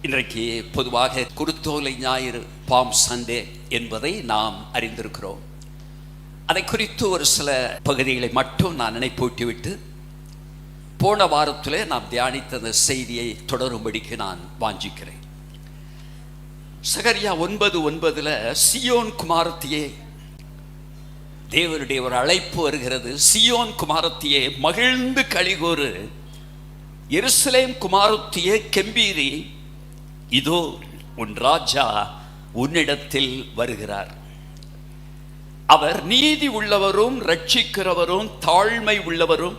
இன்றைக்கு பொதுவாக குருத்தோலை ஞாயிறு, பாம் சண்டே என்பதை நாம் அறிந்திருக்கிறோம். அதை குறித்து ஒரு சில பகுதிகளை மட்டும் நான் நினைப்பூட்டிவிட்டு போன வாரத்தில் நாம் தியானித்த அந்த செய்தியை தொடரும்படிக்கு நான் வாஞ்சிக்கிறேன். சகரியா 9:9 சியோன் குமாரத்தியே, தேவனுடைய ஒரு அழைப்பு வருகிறது. சியோன் குமாரத்தியே மகிழ்ந்து களிகூறு, எருசலேம் குமாரத்தியே கெம்பீரி, இதோ உன் ராஜா உன்னிடத்தில் வருகிறார். அவர் நீதி உள்ளவரும் ரட்சிக்கிறவரும் தாழ்மை உள்ளவரும்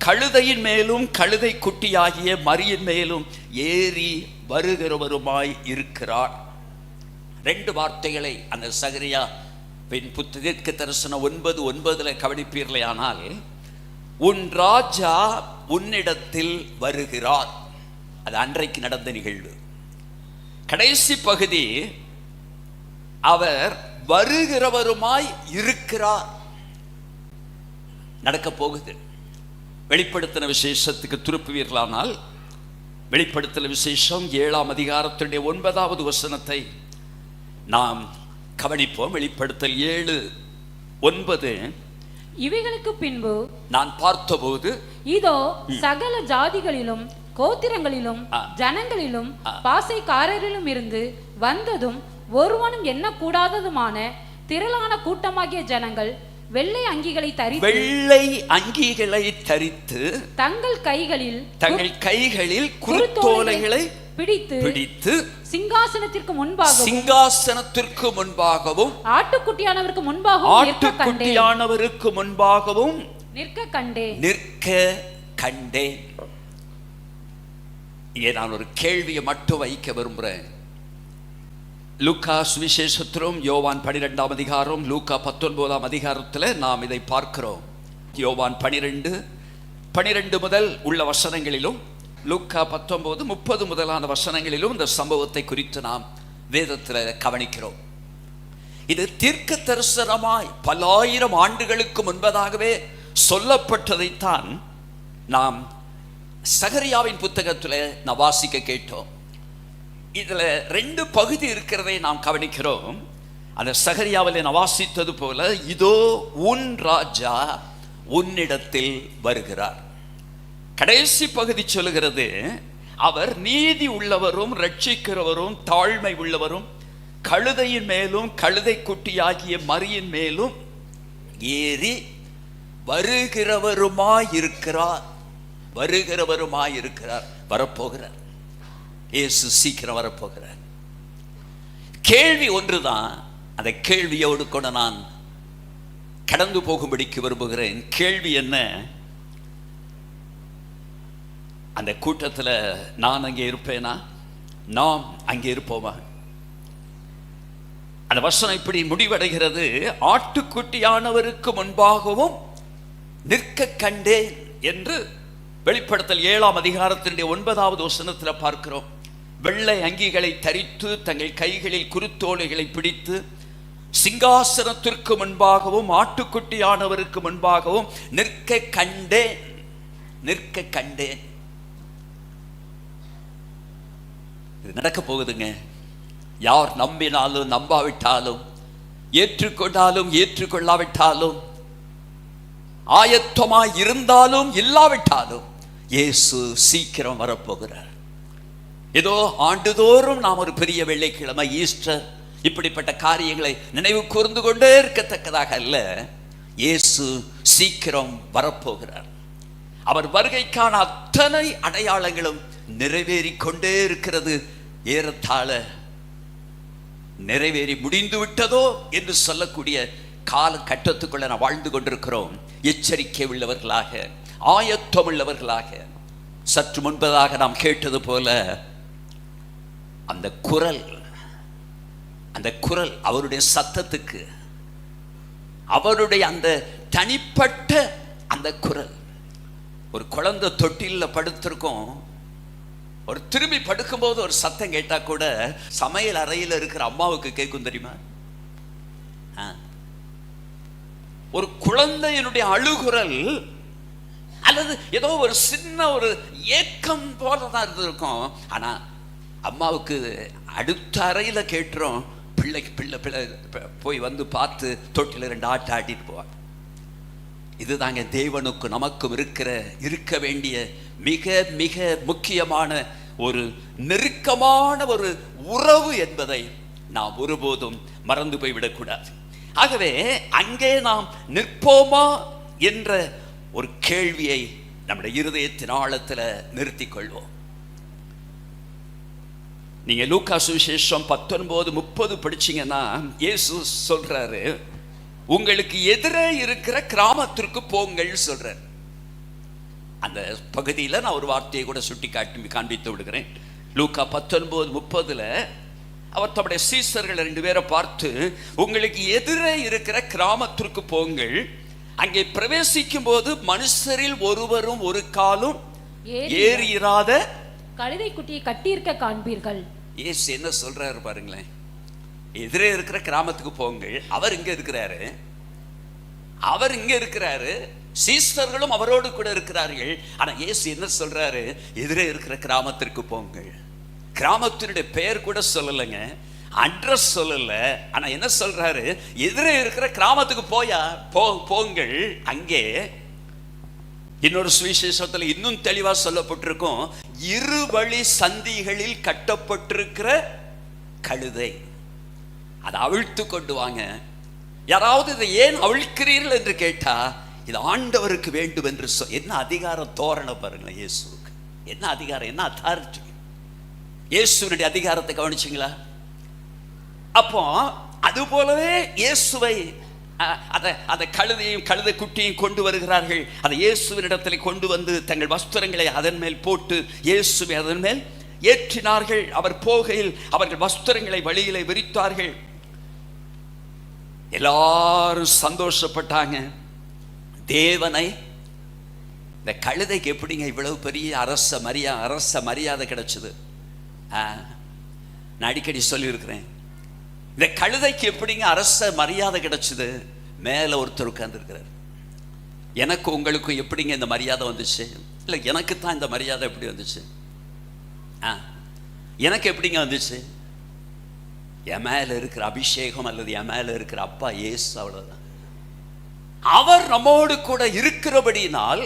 கழுதையின் மேலும் கழுதை குட்டியாகிய மரியின் மேலும் ஏறி வருகிறவருமாய் இருக்கிறார். 2 வார்த்தைகளை அந்த சகரியா புத்தக தரிசனம் 9:9 கவனிப்பீர்களே ஆனால், உன் ராஜா உன்னிடத்தில் வருகிறார். அது அன்றைக்கு நடந்த நிகழ்வு. கடைசி பகுதி, அவர் வருகிறவருமாய் இருக்கிறார். நடக்க போகுது. வெளிப்படுத்தின விசேஷத்துக்கு திருப்புவீர்களானால், வெளிப்படுத்தின விசேஷம் 7ஆம் அதிகாரத்தினுடைய 9வது வசனத்தை நாம் கவனிப்போம். வெளிப்படுத்தல் 7:9, இவைகளுக்கு பின்பு நான் பார்த்தபோது இதோ சகல ஜாதிகளிலும் கோத்திரங்களிலும் ஜனங்களிலும் பாசைக்காரரிலும் இருந்து வந்ததும் ஒருவனும் எண்ணக்கூடாததுமான திரளான கூட்டமாகிய ஜனங்கள் வெள்ளை அங்கிகளை தரித்து தங்கள் கைகளில் குருத்தோலைகளை பிடித்து சிங்காசனத்திற்கு முன்பாகவும் ஆட்டுக்குட்டியானவருக்கு முன்பாகவும் நிற்க கண்டேன். இங்கே நான் ஒரு கேள்வியை மட்டும் வைக்க விரும்புகிறேன். லூக்கா சுவிசேஷத்திலும் யோவான் 12ஆம் அதிகாரம், லூக்கா 19ஆம் அதிகாரத்தில் நாம் இதை பார்க்கிறோம். யோவான் 12 முதல் உள்ள வசனங்களிலும், லூக்கா 19:30 முதலான வசனங்களிலும் இந்த சம்பவத்தை குறித்து நாம் வேதத்தில் கவனிக்கிறோம். இது தீர்க்க தரிசனமாய் பல ஆயிரம் ஆண்டுகளுக்கு முன்பதாகவே சொல்லப்பட்டதைத்தான் நாம் சகரியாவின் புத்தகத்தில் நான் வாசிக்க கேட்டோம். இதில் 2 பகுதி இருக்கிறதை நாம் கவனிக்கிறோம். அந்த சகரியாவில் நான் வாசித்தது போல, இதோ உன் ராஜா உன்னிடத்தில் வருகிறார். கடைசி பகுதி சொல்லுகிறது, அவர் நீதி உள்ளவரும் ரட்சிக்கிறவரும் தாழ்மை உள்ளவரும் கழுதையின் மேலும் கழுதை குட்டியாகிய மரியின் மேலும் ஏறி வருகிறவருமாயிருக்கிறார். வரப்போகிறார். இயேசு சீக்கிரம் வரப்போகிறார். கேள்வி ஒன்றுதான். அந்த கேள்வியோடு கூட நான் கடந்து போகும்படிக்கு விரும்புகிறேன். கேள்வி என்ன? அந்த கூட்டத்தில் நான் அங்கே இருப்பேனா? நாம் அங்கே இருப்போமா? அந்த வசனம் இப்படி முடிவடைகிறது, ஆட்டுக்குட்டியானவருக்கு முன்பாகவும் நிற்க கண்டேன் என்று வெளிப்படுத்தல் 7ஆம் அதிகாரத்தினுடைய 9வது வசனத்தில் பார்க்கிறோம். வெள்ளை அங்கிகளை தரித்து தங்கள் கைகளில் குருத்தோலைகளை பிடித்து சிங்காசனத்திற்கு முன்பாகவும் ஆட்டுக்குட்டியானவருக்கு முன்பாகவும் நிற்க கண்டேன். இது நடக்க போகுதுங்க. யார் நம்பினாலும் நம்பாவிட்டாலும், ஏற்றுக்கொண்டாலும் ஏற்றுக்கொள்ளாவிட்டாலும், ஆயத்தமாய் இருந்தாலும் இல்லாவிட்டாலும், இயேசு சீக்கிரம் வரப்போகிறார். ஏதோ ஆண்டுதோறும் நாம் ஒரு பெரிய வெள்ளிக்கிழமை, ஈஸ்டர், இப்படிப்பட்ட காரியங்களை நினைவு கூர்ந்து கொண்டே இருக்கத்தக்கதாக அல்ல. இயேசு சீக்கிரம் வரப்போகிறார். அவர் வருகைக்கான அத்தனை அடையாளங்களும் நிறைவேறிக்கொண்டே இருக்கிறது. ஏறத்தாழ நிறைவேறி முடிந்து விட்டதோ என்று சொல்லக்கூடிய கால கட்டத்துக்குள்ள நாம் வாழ்ந்து கொண்டிருக்கிறோம். எச்சரிக்கை உள்ளவர்களாக, ஆயத்தம் உள்ளவர்களாக. சற்று முன்பதாக நாம் கேட்டது போல, அந்த குரல் அவருடைய சத்தத்துக்கு, அவருடைய அந்த தனிப்பட்ட அந்த குரல். ஒரு குழந்தை தொட்டிலில் படுத்திருக்கும், ஒரு திரும்பி படுக்கும்போது ஒரு சத்தம் கேட்டா கூட சமையல் அறையில் இருக்கிற அம்மாவுக்கு கேட்கும் தெரியுமா? ஒரு குழந்தையினுடைய அழுகுரல் அல்லது ஏதோ ஒரு சின்ன ஒரு ஏக்கம் போலதான் இருந்திருக்கும். ஆனா அம்மாவுக்கு அடுத்த அறையில் கேட்டுரும், பிள்ளைக்கு பிள்ளை போய் வந்து பார்த்து தொட்டில 2 ஆட்டு ஆட்டிட்டு போவாங்க. இதுதாங்க தேவனுக்கு நமக்கும் இருக்க வேண்டிய மிக மிக முக்கியமான ஒரு நெருக்கமான ஒரு உறவு என்பதை நாம் ஒருபோதும் மறந்து போய்விடக்கூடாது. ஆகவே அங்கே நாம் நிற்போமா என்ற ஒரு கேள்வியை நம்முடைய இருதயத்தின் ஆழத்தில் நிறுத்திக் கொள்வோம். நீங்க லூக்கா சுவிசேஷம் 19:30 படிச்சீங்கன்னா இயேசு சொல்றாரு, உங்களுக்கு எதிரே இருக்கிற கிராமத்திற்கு போங்கள் சொல்றார். அந்த பகுதியில் நான் ஒரு வார்த்தையை கூட சுட்டி காண்பித்து விடுகிறேன். லூக்கா 19:30 அவர் தம்முடைய சீசர்கள் 2 பேரை பார்த்து, உங்களுக்கு எதிரே இருக்கிற கிராமத்திற்கு போங்கள், அங்கே பிரவேசிக்கும் போது மனுஷரில் ஒருவரும் ஒரு காலும் ஏறியிராத கழுதை குட்டியை கட்டியிருக்க காண்பீர்கள். இயேசு என்ன சொல்றாரு பாருங்களேன். எதிரே இருக்கிற கிராமத்துக்கு போங்கள். அவர் இங்க இருக்கிறாரு, சீசர்களும் அவரோடு கூட இருக்கிறார்கள். ஆனா இயேசு என்ன சொல்றாரு? எதிரே இருக்கிற கிராமத்திற்கு போங்கள். கிராமத்தினுடைய பெயர் கூட சொல்லலைங்க, அட்ரஸ் சொல்லல. ஆனா என்ன சொல்றாரு? எதிரே இருக்கிற கிராமத்துக்கு போங்கள். அங்கே இன்னொரு சுவிசேஷத்தில் இன்னும் தெளிவா சொல்லப்பட்டிருக்கும், 2 வழி சந்திகளில் கட்டப்பட்டிருக்கிற கழுதை, அதை அவிழ்த்து கொண்டு வாங்க. யாராவது இதை ஏன் அவிழ்க்கிறீர்கள் என்று கேட்டா, இது ஆண்டவருக்கு வேண்டும் என்று என்ன அதிகாரம் தோரணை பாருங்களேன். இயேசுக்கு என்ன அதிகாரம், என்ன அத்தாரிட்டி. இயேசுனுடைய அதிகாரத்தை கவனிச்சிங்களா? அப்போ அது போலவே இயேசுவை அதை கழுதையும் கழுதை குட்டியும் கொண்டு வருகிறார்கள். அதை இயேசுவினிடத்தில் கொண்டு வந்து தங்கள் வஸ்திரங்களை அதன் மேல் போட்டு இயேசுவை அதன் மேல் ஏற்றினார்கள். அவர் போகையில் அவர்கள் வஸ்திரங்களை வழியிலே விரித்தார்கள். எல்லாரும் சந்தோஷப்பட்டாங்க. தேவனை இந்த கழுதைக்கு எப்படிங்க இவ்வளவு பெரிய அரச மரியாதை கிடைச்சது? நான் அடிக்கடி சொல்லியிருக்கிறேன், இந்த கழுதைக்கு எப்படிங்க அரச மரியாதை கிடைச்சது? மேல ஒருத்தர் உட்கார்ந்து இருக்கிறார். எனக்கு உங்களுக்கும் எப்படிங்க இந்த மரியாதை வந்துச்சு? இல்லை, எனக்கு தான் இந்த மரியாதை எப்படி வந்துச்சு? எனக்கு எப்படிங்க வந்துச்சு? என் மேல இருக்கிற அபிஷேகம் அல்லது என் மேல இருக்கிற அப்பா இயேசு, அவ்வளவுதான். அவர் நம்மோடு கூட இருக்கிறபடியினால்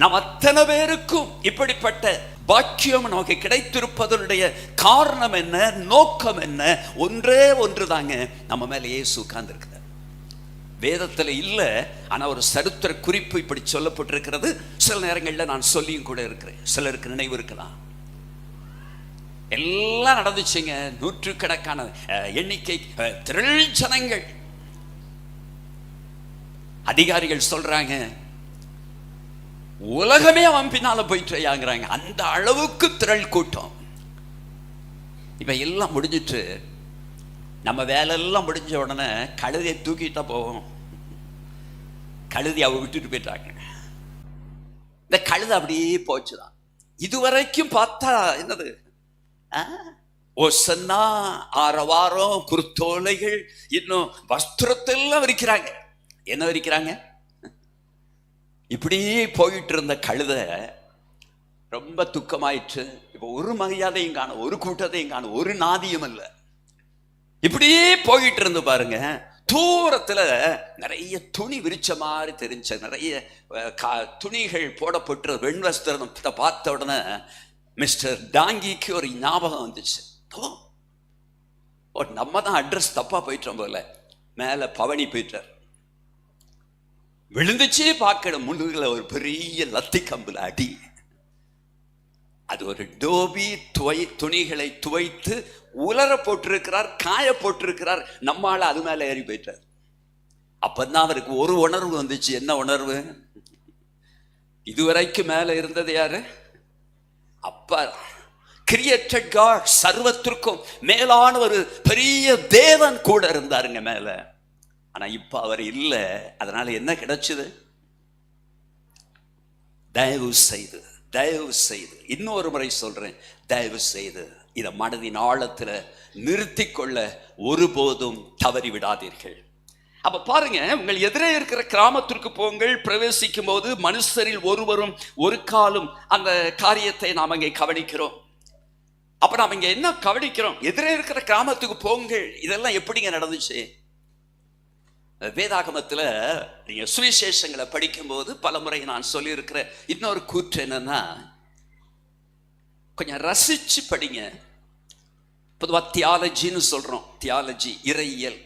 நாம் அத்தனை பேருக்கும் இப்படிப்பட்ட பாக்கியம் நமக்கு கிடைத்திருப்பதனுடைய காரணம் என்ன, நோக்கம் என்ன? ஒன்றே ஒன்று தாங்க, நம்ம மேல இயேசு உட்கார்ந்திருக்கிறார். வேதத்தில் இல்லை, ஆனா ஒரு சரித்திர குறிப்பு இப்படி சொல்லப்பட்டிருக்கிறது. சில நேரங்களில் நான் சொல்லியும் கூட இருக்கிறேன், சிலருக்கு நினைவு இருக்கலாம். எல்லாம் நடந்துச்சுங்க, நூற்றுக்கணக்கான எண்ணிக்கை திரள் ஜனங்கள். அதிகாரிகள் சொல்றாங்க, உலகமே அவன் பின்னால போயிட்டுறாங்கிறாங்க. அந்த அளவுக்கு திரள் கூட்டம். இப்ப எல்லாம் முடிஞ்சிட்டு, நம்ம வேலையெல்லாம் முடிஞ்ச உடனே கழுதையை தூக்கிட்டா போவோம். கழுதி அவ விட்டுட்டு போயிட்டாங்க. இந்த கழுதை அப்படியே போச்சுதான். இதுவரைக்கும் பார்த்தா என்னது, ஒசன்னா ஆரவாரம், குருத்தோலைகள், இன்னும் வஸ்திரத்தெல்லாம் விரிக்கிறாங்க. என்ன விரிக்கிறாங்க? இப்படி போயிட்டு இருந்த கழுதை ரொம்ப துக்கமாயிற்று. இப்போ ஒரு மரியாதையும் காணும், ஒரு கூட்டத்தையும் காணும், ஒரு நாதியும் இல்லை. இப்படியே போயிட்டு இருந்து பாருங்க, தூரத்துல நிறைய துணி விரிச்ச மாதிரி தெரிஞ்ச நிறைய துணிகள் போடப்பட்டு வெண்வஸ்திரத்தை பார்த்த உடனே மிஸ்டர் டாங்கிக்கு ஒரு ஞாபகம் வந்துச்சு. நம்ம தான் அட்ரஸ் தப்பா போயிட்டோம் போல. மேல பவனி போயிட்டார். விழுந்துச்சு பார்க்கணும், முன்னுல ஒரு பெரிய லத்தி கம்புல அடி. அது ஒரு டோபி துணிகளை துவைத்து உலர போட்டிருக்கிறார், காய போட்டிருக்கிறார். நம்மால அது மேல ஏறி போயிட்டார். அப்பதான் அவருக்கு ஒரு உணர்வு வந்துச்சு. என்ன உணர்வு? இதுவரைக்கும் மேல இருந்தது யாரு? அப்பா, கிரியேட்டட் காட், சர்வத்திற்கும் மேலான ஒரு பெரிய தேவன் கூட இருந்தாருங்க மேல. ஆனா இப்ப அவர் இல்லை. அதனால என்ன கிடைச்சது? தயவு செய்து இன்னொரு முறை சொல்றேன், தயவு செய்து இதை மனதின் ஆழத்துல நிறுத்தி கொள்ள ஒருபோதும் தவறி விடாதீர்கள். அப்ப பாருங்க, உங்கள் எதிரே இருக்கிற கிராமத்திற்கு போங்கள். பிரவேசிக்கும் போது மனுஷரில் ஒருவரும் ஒரு காலும், அந்த காரியத்தை நாம் அங்கே கவனிக்கிறோம். அப்ப நாம இங்க என்ன கவனிக்கிறோம்? எதிரே இருக்கிற கிராமத்துக்கு போங்கள். இதெல்லாம் எப்படிங்க நடந்துச்சு? வேதாகமத்துல நீங்க சுவிசேஷங்களை படிக்கும்போது பலமுறை நான் சொல்லி இருக்கிற இன்னொரு கூற்று என்னன்னா, கொஞ்சம் ரசிச்சு படிங்க. பொதுவா தியாலஜின்னு சொல்றோம், தியாலஜி இறையியல்.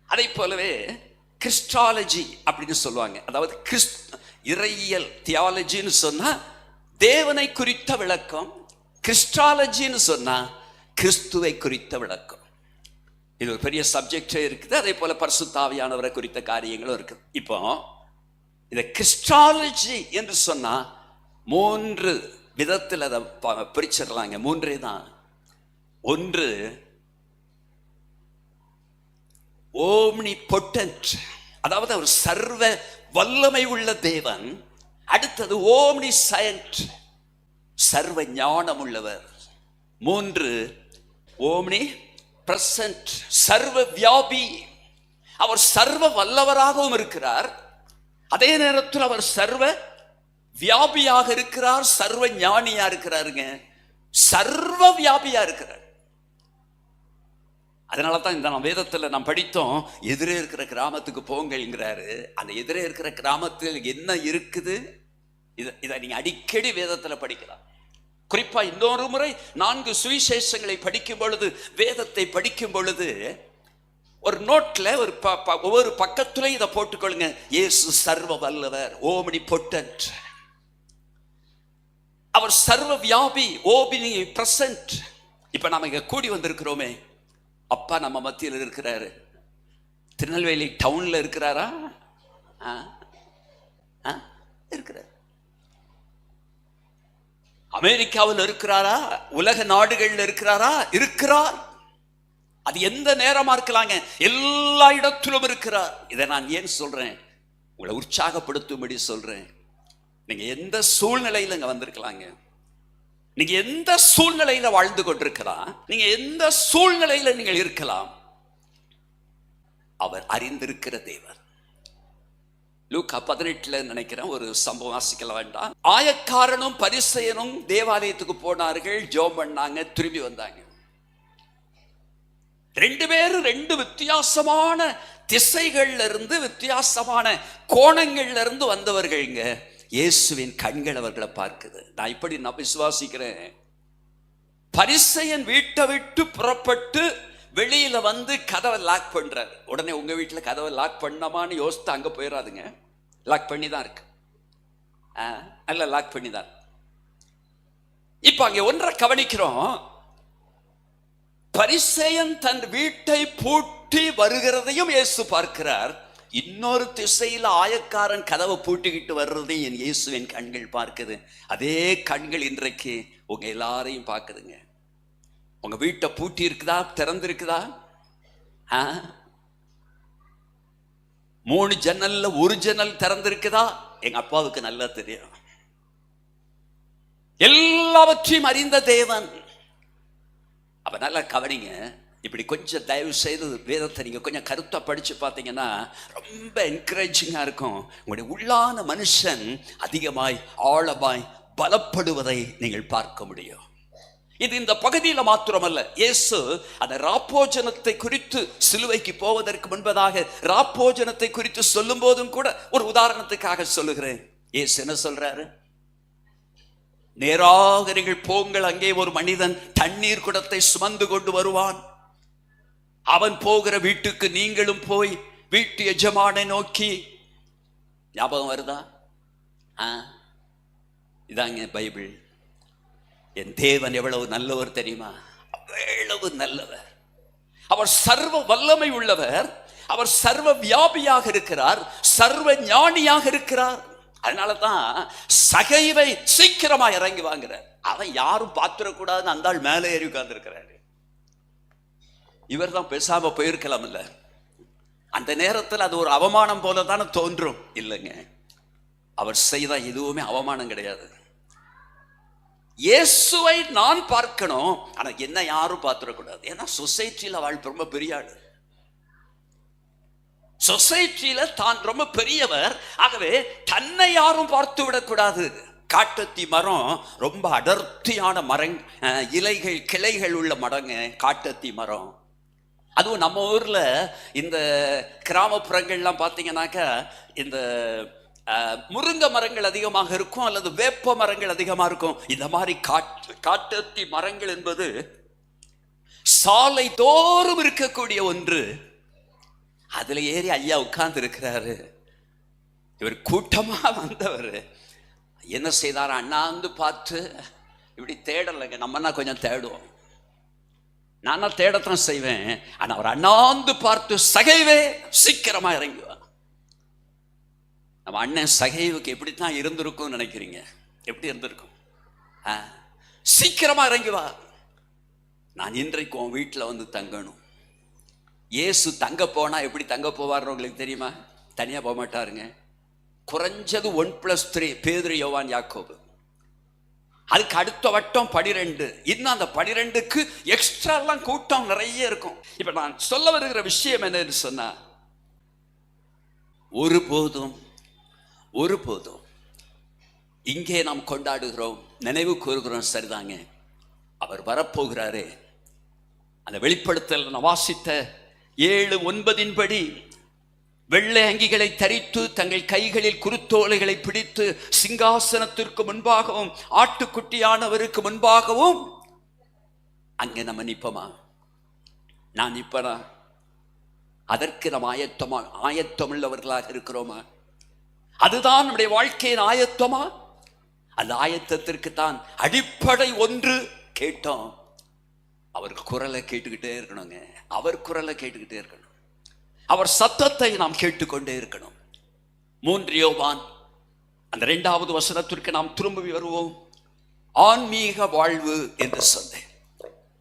அதை போலவே கிறிஸ்டாலஜி அப்படின்னு சொல்லுவாங்க. அதாவது இறையியல் தியாலஜின்னு சொன்னா தேவனை குறித்த விளக்கம், கிறிஸ்டாலஜின்னு சொன்னா கிறிஸ்துவை குறித்த விளக்கம். இது ஒரு பெரிய சப்ஜெக்டே இருக்குது. அதே போல பரிசுத்த ஆவியானவரை குறித்த காரியங்களும் இருக்கு. இப்போ இதை கிறிஸ்டாலஜி என்று சொன்னா 3 விதத்தில் அதை பிரிச்சிடலாங்க. 3 தான். ஒன்று ஓம்னிபொட்டன்ட், அதாவது அவர் சர்வ வல்லமை உள்ள தேவன். அடுத்தது ஓம்னிசயன்ட், சர்வ ஞானம் உள்ளவர். 3 ஓம்னி பிரசன்ட், சர்வ வியாபி. அவர் சர்வ வல்லவராகவும் இருக்கிறார், அதே நேரத்தில் அவர் சர்வ வியாபியாக இருக்கிறார், சர்வ ஞானியா இருக்கிறாருங்க, சர்வ வியாபியா இருக்கிறார். அதனால தான் இந்த வேதத்துல நாம் படித்தோம், எதிரே இருக்கிற கிராமத்துக்கு போங்கள்ங்கிறாரு. அந்த எதிரே இருக்கிற கிராமத்தில் என்ன இருக்குது இதை நீங்க அடிக்கடி வேதத்துல படிக்கலாம். குறிப்பா இன்னொரு முறை 4 சுவிசேஷங்களை படிக்கும் பொழுது, வேதத்தை படிக்கும் பொழுது ஒரு நோட்ல ஒவ்வொரு பக்கத்துல இதை போட்டுக்கொள்ளுங்க. இயேசு சர்வ வல்லவர், ஓம்னிபொட்டன்ட். அவர் சர்வ வியாபி, ஓம்னி பிரசன்ட். இப்ப நாம இங்க கூடி வந்திருக்கிறோமே, அப்பா நம்ம மத்தியில் இருக்கிறாரு. திருநெல்வேலி டவுன்ல இருக்கிறாரா? இருக்கிறார். அமெரிக்காவில் இருக்கிறாரா? உலக நாடுகளில் இருக்கிறாரா? இருக்கிறார். அது எந்த நேரமா இருக்கலாங்க, எல்லா இடத்திலும் இருக்கிறார். இதை நான் ஏன் சொல்றேன்? உங்களை உற்சாகப்படுத்தும்படி சொல்றேன். நீங்க எந்த சூழ்நிலையில இங்க வந்திருக்கலாங்க, நீங்க எந்த சூழ்நிலையில வாழ்ந்து கொண்டிருக்கலாம், நீங்க எந்த சூழ்நிலையில நீங்கள் இருக்கலாம், அவர் அறிந்திருக்கிற தேவர். லூக்கா 18 நினைக்கிறேன் ஒரு சம்பவம் வாசிக்கல வேண்டாம். ஆயக்காரனும் பரிசேயனும் தேவாலயத்துக்கு போனார்கள், ஜெபம் பண்ணாங்க, திரும்பி வந்தாங்க. 2 பேரும் 2 வித்தியாசமான திசைகள்ல இருந்து, வித்தியாசமான கோணங்கள்ல இருந்து வந்தவர்கள்ங்க. இயேசுவின் கண்கள் அவர்களை பார்க்குது. நான் இப்படி விசுவாசிக்கிறேன், பரிசேயன் வீட்டை விட்டு புறப்பட்டு வெளியில வந்து கதவை லாக் பண்றாரு. உடனே உங்க வீட்டுல கதவை லாக் பண்ணமான்னு யோசித்து அங்க போயிடாதுங்க. லாக் பண்ணி தான் இருக்கு, அல்ல லாக் பண்ணி தான். இப்ப அங்க ஒன்றை கவனிக்கிறோம், பரிசேயன் தன் வீட்டை பூட்டி வருகிறதையும் இயேசு பார்க்கிறார். இன்னொரு திசையில் ஆயக்காரன் கதவை பூட்டிக்கிட்டு வர்றதையும் என் இயேசுவின் கண்கள் பார்க்குது. அதே கண்கள் இன்றைக்கு உங்க எல்லாரையும் பார்க்குதுங்க. உங்க வீட்டை பூட்டி இருக்குதா, திறந்திருக்குதா? 3 ஜன்னல்ல 1 ஜன்னல் திறந்திருக்குதா? எங்க அப்பாவுக்கு நல்லா தெரியும். எல்லாவற்றையும் அறிந்த தேவன். அப்ப நல்லா கவனிங்க. இப்படி கொஞ்சம் தயவு செய்து வேதத்தை நீங்க கொஞ்சம் கருத்தா படிச்சு பார்த்தீங்கன்னா ரொம்ப என்கரேஜிங்கா இருக்கும். உங்களுடைய உள்ளான மனுஷன் அதிகமாய் ஆழமாய் பலப்படுவதை நீங்கள் பார்க்க முடியும். இது இந்த பகுதியில் மாத்திரமல்ல, இயேசு அந்த ராப்போஜனத்தை குறித்து சிலுவைக்கு போவதற்கு முன்பதாக ராப்போஜனத்தை குறித்து சொல்லும் போதும் கூட ஒரு உதாரணத்துக்காக சொல்லுகிறேன். இயேசு என்ன சொல்றாரு? நேராக நீங்கள் போங்கள், அங்கே ஒரு மனிதன் தண்ணீர் குடத்தை சுமந்து கொண்டு வருவான். அவன் போகிற வீட்டுக்கு நீங்களும் போய் வீட்டு எஜமானை நோக்கி, ஞாபகம் வருதா? இதாங்க பைபிள். என் தேவன் எவ்வளவு நல்லவர் தெரியுமா? அவ்வளவு நல்லவர். அவர் சர்வ வல்லமை உள்ளவர், அவர் சர்வ வியாபியாக இருக்கிறார், சர்வ ஞானியாக இருக்கிறார். அதனாலதான் சகைவை சீக்கிரமா இறங்கி வாங்குறார். அவன் யாரும் பார்த்துடக்கூடாதுன்னு அந்த ஆள் மேலே ஏறி உட்கார்ந்து இருக்கிறாரு. இவர் தான் பேசாம போயிருக்கலாம் இல்ல? அந்த நேரத்தில் அது ஒரு அவமானம் போல தானே தோன்றும். இல்லைங்க, அவர் செய்த எதுவுமே அவமானம் கிடையாது. இயேசுவை நான் பார்க்கணும், ஆனா என்ன யாரும் பார்த்துடக்கூடாது. ஏன்னா சொசைட்டியில வாழ் ரொம்ப பெரிய ஆளு, சொசைட்டியில தான் ரொம்ப பெரியவர். ஆகவே தன்னை யாரும் பார்த்து விடக்கூடாது, காட்டத்தி மரம் ரொம்ப அடர்த்தியான இலைகள் கிளைகள் உள்ள மரங்க காட்டத்தி மரம். அதுவும் நம்ம ஊர்ல இந்த கிராமப்புறங்கள்லாம் பார்த்தீங்கன்னாக்கா இந்த முருங்கை மரங்கள் அதிகமாக இருக்கும் அல்லது வேப்ப மரங்கள் அதிகமாக இருக்கும். இந்த மாதிரி காட்டத்தி மரங்கள் என்பது சாலை தோறும் இருக்கக்கூடிய ஒன்று. அதுல ஏறி ஐயா உட்கார்ந்து இருக்கிறாரு. இவர் கூட்டமா வந்தவர் என்ன செய்தார், அண்ணாந்து பார்த்து இப்படி தேடலைங்க. நம்மனா கொஞ்சம் தேடுவோம், நானா தேடத்தான் செய்வேன். ஆனா அவர் அண்ணாந்து பார்த்து, சகைவே சீக்கிரமா இறங்குவா. நம்ம அண்ணன் சகைவுக்கு எப்படித்தான் இருந்திருக்கும் நினைக்கிறீங்க? எப்படி இருந்திருக்கும்? சீக்கிரமா இறங்குவா, நான் இன்றைக்கு உன் வீட்டில் வந்து தங்கணும். இயேசு தங்க போனா எப்படி தங்க போவார் உங்களுக்கு தெரியுமா? தனியா போக மாட்டாருங்க. குறைஞ்சது 1+3 பேதுரு, யோவான், யாக்கோபு. அதுக்கு அடுத்த வட்டம் 12. இன்னும் அந்த 12க்கு எக்ஸ்ட்ரா எல்லாம் கூட்டம் நிறைய இருக்கும். இப்ப நான் சொல்ல வருகிற விஷயம் என்னன்னு சொன்னா, ஒருபோதும் இங்கே நாம் கொண்டாடுகிறோம், நினைவு கூறுகிறோம், சரிதாங்க. அவர் வரப்போகிறாரே. அந்த வெளிப்படுத்தல் நான் வாசித்த 7:9 படி வெள்ளை அங்கிகளை தரித்து தங்கள் கைகளில் குருத்தோலைகளை பிடித்து சிங்காசனத்திற்கு முன்பாகவும் ஆட்டுக்குட்டியானவருக்கு முன்பாகவும் அங்கே நம்ம நிற்போமா? நான் நிற்பனா? அதற்கு நாம் ஆயத்தமுள்ளவர்களாக இருக்கிறோமா? அதுதான் நம்முடைய வாழ்க்கையின் ஆயத்தமா? அந்த ஆயத்தத்திற்கு தான் அடிப்படை ஒன்று கேட்டோம். அவர் குரலை கேட்டுக்கிட்டே இருக்கணுங்க. அவர் குரலை கேட்டுக்கிட்டே இருக்கணும். அவர் சத்தத்தை நாம் கேட்டுக்கொண்டே இருக்கணும். 3 யோவான் அந்த 2வது வசனத்திற்கு நாம் திரும்பி வருவோம். ஆன்மீக வாழ்வு என்று சொன்னேன்.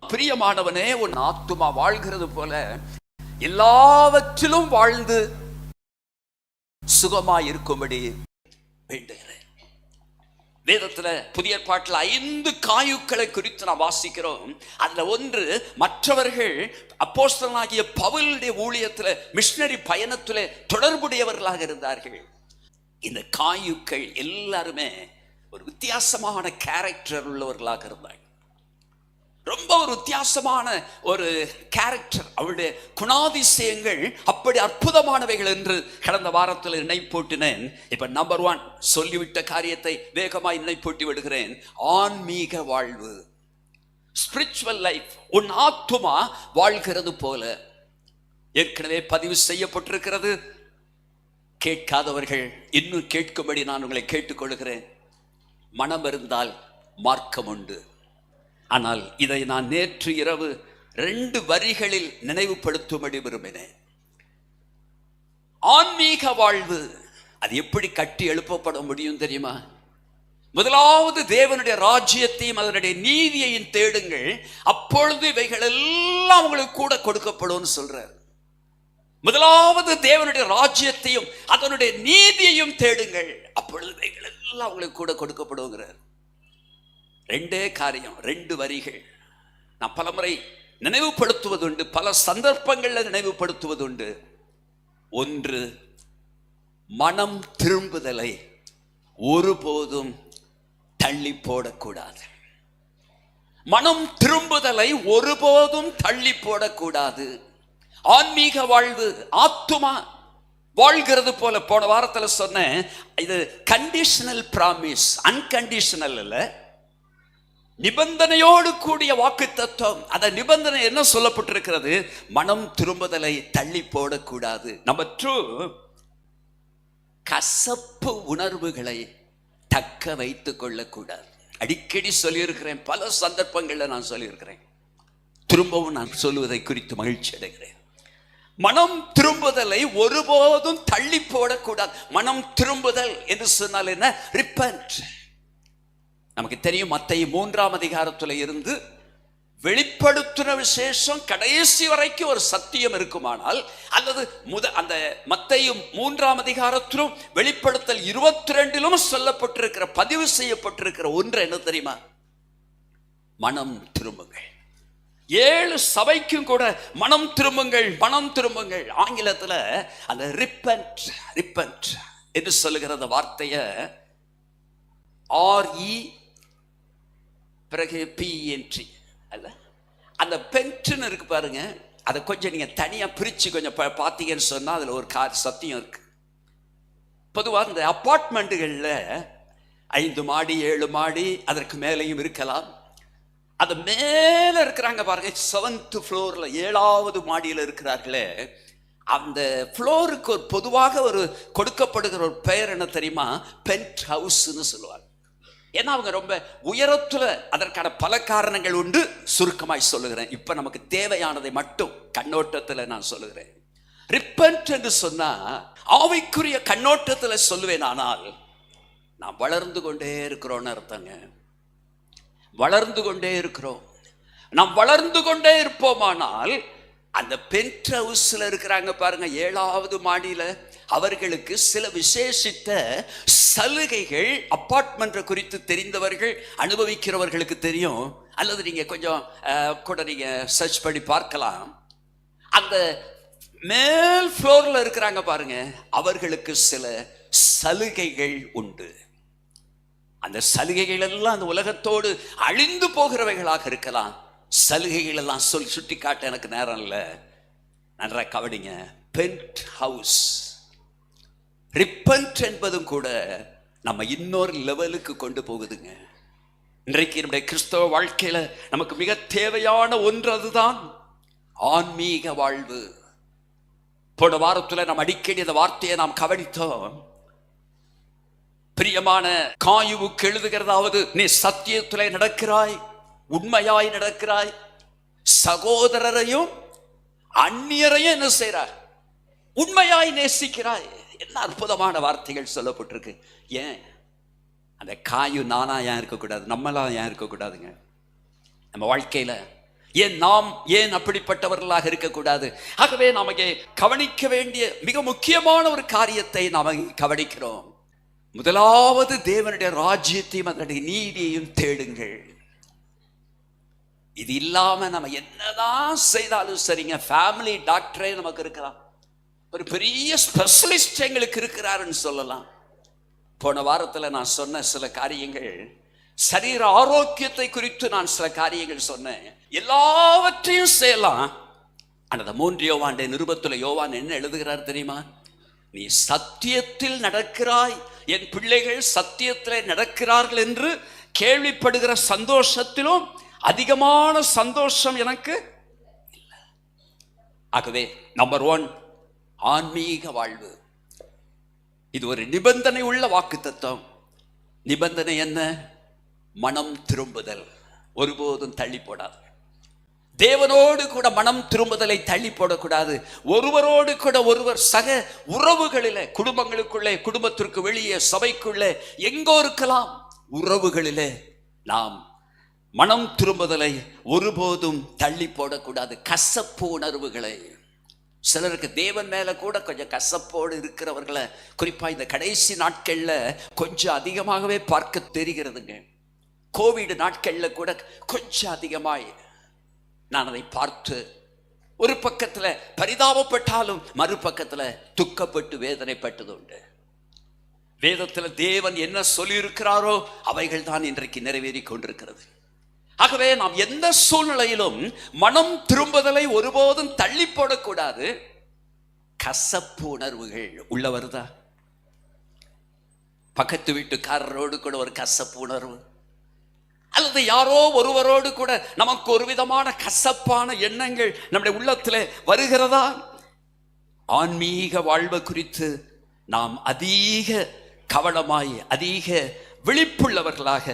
பிரியமானவனே, உன் ஆத்துமா வாழ்கிறது போல எல்லாவற்றிலும் வாழ்ந்து சுகமாய் இருக்கும்படி வேண்டுகிறேன். வேதத்துல புதிய ஏற்பாட்டில் 5 காயுக்களை குறித்து நாம் வாசிக்கிறோம். அதுல ஒன்று, மற்றவர்கள் அப்போஸ்தலனாகிய பவுலுடைய ஊழியத்தில் மிஷனரி பயணத்திலே தொடர்புடையவர்களாக இருந்தார்கள். இந்த காயுக்கள் எல்லாருமே ஒரு வித்தியாசமான கேரக்டர் உள்ளவர்களாக இருந்தார்கள். ரொம்ப ஒரு வித்தியாசமான ஒரு கேரக்டர். அவருடைய குணாதிசயங்கள் அப்படி அற்புதமானவைகள் என்று கடந்த வாரத்தில் நினைப்பூட்டினேன். இப்ப நம்பர் 1 சொல்லிவிட்ட காரியத்தை வேகமாய் நினைப்பூட்டி விடுகிறேன். ஆன்மீக வாழ்வு, ஸ்பிரிச்சுவல் லைஃப். உன் ஆத்துமா வாழ்கிறது போல ஏற்கனவே பதிவு செய்யப்பட்டிருக்கிறது. கேட்காதவர்கள் இன்னும் கேட்கும்படி நான் உங்களை கேட்டுக்கொள்கிறேன். மனம் இருந்தால் மார்க்கம் உண்டு. ஆனால் இதை நான் நேற்று இரவு 2 வரிகளில் நினைவுபடுத்தும்படி விரும்பினேன். ஆன்மீக வாழ்வு அது எப்படி கட்டி எழுப்பப்பட முடியும் தெரியுமா? முதலாவது தேவனுடைய ராஜ்யத்தையும் அதனுடைய நீதியையும் தேடுங்கள், அப்பொழுது இவைகள் எல்லாம் உங்களுக்கு கூட கொடுக்கப்படும் சொல்றார். முதலாவது தேவனுடைய ராஜ்யத்தையும் அதனுடைய நீதியையும் தேடுங்கள், அப்பொழுது இவைகள் எல்லாம் உங்களுக்கு கூட கொடுக்கப்படுங்கிறார். 2 காரியம், 2 வரிகள். நான் பலமுறை நினைவுபடுத்துவதுண்டு, பல சந்தர்ப்பங்களில் நினைவுபடுத்துவதுண்டு. ஒன்று, மனம் திரும்புதலை ஒருபோதும் தள்ளி போடக்கூடாது. மனம் திரும்புதலை ஒருபோதும் தள்ளி போடக்கூடாது. ஆன்மீக வாழ்வு, ஆத்துமா வாழ்கிறது போல போன வாரத்தில் சொன்னேன். இது கண்டிஷனல் பிராமிஸ், அன்கண்டிஷனல் அல்ல, நிபந்தனையோடு கூடிய வாக்கு தத்துவம். அந்த நிபந்தனை என்ன சொல்லப்பட்டிருக்கிறது? மனம் திரும்புதலை தள்ளி போடக்கூடாது. நம்பர் 2, கசப்பு உணர்வுகளை தக்க வைத்துக் கொள்ளக்கூடாது. அடிக்கடி சொல்லியிருக்கிறேன், பல சந்தர்ப்பங்களில் நான் சொல்லியிருக்கிறேன், திரும்பவும் நான் சொல்லுவதை குறித்து மகிழ்ச்சி அடைகிறேன். மனம் திரும்புதலை ஒருபோதும் தள்ளி போடக்கூடாது. மனம் திரும்புதல் என்று சொன்னால் என்ன? ரிப்பன்ட். நமக்கு தெரியும், மத்தேயு 3ஆம் அதிகாரத்தில் இருந்து வெளிப்படுத்தின விசேஷம் கடைசி வரைக்கும் ஒரு சத்தியம் இருக்குமானால், அல்லது அந்த மத்தேயு 3ஆம் அதிகாரத்திலும் வெளிப்படுத்தல் 22லும் சொல்லப்பட்டிருக்கிற, பதிவு செய்யப்பட்டிருக்கிற ஒன்று என்ன தெரியுமா? மனம் திரும்புங்கள். 7 சபைக்கும் கூட மனம் திரும்புங்கள், மனம் திரும்புங்கள். ஆங்கிலத்தில் அந்த ரிப்பன்ட் என்று சொல்லுகிற அந்த வார்த்தையை RE பிறகு PENT அல்ல, அந்த பென்ட்னு இருக்கு பாருங்க, அதை கொஞ்சம் நீங்க தனியா பிரிச்சு கொஞ்சம் பார்த்தீங்கன்னு சொன்னா அதுல ஒரு சத்தியம் இருக்கு. பொதுவாக இந்த அப்பார்ட்மெண்ட்டுகளில் 5 மாடி 7 மாடி அதற்கு மேலேயும் இருக்கலாம். அது மேல இருக்கிறாங்க பாருங்க, 7th ஃப்ளோர்ல 7வது மாடியில் இருக்கிறார்களே, அந்த ஃப்ளோருக்கு ஒரு பொதுவாக ஒரு கொடுக்கப்படுகிற ஒரு பெயர் என்ன தெரியுமா? பென்ட் ஹவுஸ்ன்னு சொல்லுவாங்க. ஏன்னா அவங்க ரொம்ப உயரத்துல, அதற்கான பல காரணங்கள் உண்டு. சுருக்கமாய் சொல்லுகிறேன், இப்ப நமக்கு தேவையானதை மட்டும் கண்ணோட்டத்துல நான் சொல்லுகிறேன். ரிப்பன்ட் என்று சொன்னா ஆவிக்குரிய கண்ணோட்டத்துல சொல்லுவேன். ஆனால் நாம் வளர்ந்து கொண்டே இருக்கிறோம்னு அர்த்தங்க. வளர்ந்து கொண்டே இருக்கிறோம். நாம் வளர்ந்து கொண்டே இருப்போமானால் அந்த பென்ட் ஹவுஸ்ல இருக்கிறாங்க பாருங்க, 7வது மாடியில, அவர்களுக்கு சில விசேஷித்த சலுகைகள் அப்பார்ட்மெண்ட் குறித்து தெரிந்தவர்கள் அனுபவிக்கிறவர்களுக்கு தெரியும். அல்லது நீங்க கொஞ்சம் கூட நீங்க சர்ச் பண்ணி பார்க்கலாம். அந்த மேல் ஃப்ளோர்ல இருக்கிறாங்க பாருங்க, அவர்களுக்கு சில சலுகைகள் உண்டு. அந்த சலுகைகள் எல்லாம் அந்த உலகத்தோடு அழிந்து போகிறவைகளாக இருக்கலாம். சலுகைகள் எல்லாம் சுட்டி காட்ட எனக்கு நேரம் இல்லை, நன்றா கவனிங்க. பென்ட் ஹவுஸ் ரிப்பன்ட் என்பதும் கூட நம்ம இன்னொரு லெவலுக்கு கொண்டு போகுதுங்க. இன்றைக்கு நம்முடைய கிறிஸ்தவ வாழ்க்கையில நமக்கு மிக தேவையான ஒன்று அதுதான் ஆன்மீக வாழ்வு. போன வாரத்துல நாம் அடிக்கடி அந்த வார்த்தையை நாம் கவனித்தோம். பிரியமான காயுவுக்கு எழுதுகிறதாவது, நீ சத்தியத்திலே நடக்கிறாய், உண்மையாய் நடக்கிறாய், சகோதரரையும் அந்நியரையும் என்ன செய்கிறாய்? உண்மையாய் நேசிக்கிறாய். என்ன அற்புதமான வார்த்தைகள் சொல்லப்பட்டிருக்கு. ஏன் அந்த காயு நானா ஏன் இருக்கக்கூடாது? நம்மளா ஏன் இருக்கக்கூடாதுங்க? நம்ம வாழ்க்கையில ஏன் நாம் ஏன் அப்படிப்பட்டவர்களாக இருக்கக்கூடாது? ஆகவே நமக்கு கவனிக்க வேண்டிய மிக முக்கியமான ஒரு காரியத்தை நாம் கவனிக்கிறோம். முதலாவது தேவனுடைய ராஜ்யத்தையும் அதனுடைய நீதியையும் தேடுங்கள். இது இல்லாம நம்ம என்னதான் செய்தாலும் சரிங்க, ஃபேமிலி டாக்டரே நமக்கு இருக்கலாம், ஒரு பெரிய ஸ்பெஷலிஸ்ட் எங்களுக்கு இருக்கிறாருன்னு சொல்லலாம். போன வாரத்தில் நான் சொன்ன சில காரியங்கள், சரீர ஆரோக்கியத்தை குறித்து நான் சில காரியங்கள் சொன்னேன். எல்லாவற்றையும் செய்யலாம். அந்த 3 யோவான் நிருபத்தில் யோவான் என்ன எழுதுகிறார் தெரியுமா? நீ சத்தியத்தில் நடக்கிறாய், என் பிள்ளைகள் சத்தியத்தில் நடக்கிறார்கள் என்று கேள்விப்படுகிற சந்தோஷத்திலும் அதிகமான சந்தோஷம் எனக்கு இல்லை. ஆகவே நம்பர் 1 ஆன்மீக வாழ்வு. இது ஒரு நிபந்தனை உள்ள வாக்குத்தத்தம். நிபந்தனை என்ன? மனம் திரும்புதல். ஒருபோதும் தள்ளி போடாது. தேவனோடு கூட மனம் திரும்புதலை தள்ளி போடக்கூடாது. ஒருவரோடு கூட ஒருவர் சக உறவுகளிலே, குடும்பங்களுக்குள்ளே, குடும்பத்திற்கு வெளியே, சபைக்குள்ளே, எங்கோ இருக்கலாம், உறவுகளிலே நாம் மனம் திரும்புதலை ஒருபோதும் தள்ளி போடக்கூடாது. கசப்பு உணர்வுகளை, சிலருக்கு தேவன் மேல கூட கொஞ்சம் கசப்போடு இருக்கிறவர்களை குறிப்பா இந்த கடைசி நாட்கள்ல கொஞ்சம் அதிகமாகவே பார்க்க தெரிகிறதுங்க. கோவிட் நாட்கள்ல கூட கொஞ்சம் அதிகமாய் நான் அதை பார்த்து ஒரு பக்கத்துல பரிதாபப்பட்டாலும் மறுபக்கத்துல துக்கப்பட்டு வேதனைப்பட்டது உண்டு. வேதத்துல தேவன் என்ன சொல்லி இருக்கிறாரோ அவைகள் தான் இன்றைக்கு நிறைவேறி கொண்டிருக்கிறது. ஆகவே நாம் எந்த சூழ்நிலையிலும் மனம் திரும்புதலை ஒருபோதும் தள்ளி போடக்கூடாது. கசப்பு உணர்வுகள் உள்ள வருதா? பக்கத்து வீட்டுக்காரரோடு கூட ஒரு கசப்பு உணர்வு, அல்லது யாரோ ஒருவரோடு கூட நமக்கு ஒரு விதமான கசப்பான எண்ணங்கள் நம்முடைய உள்ளத்தில் வருகிறதா? ஆன்மீக வாழ்வு குறித்து நாம் அதிக கவனமாய், அதிக விழிப்புள்ளவர்களாக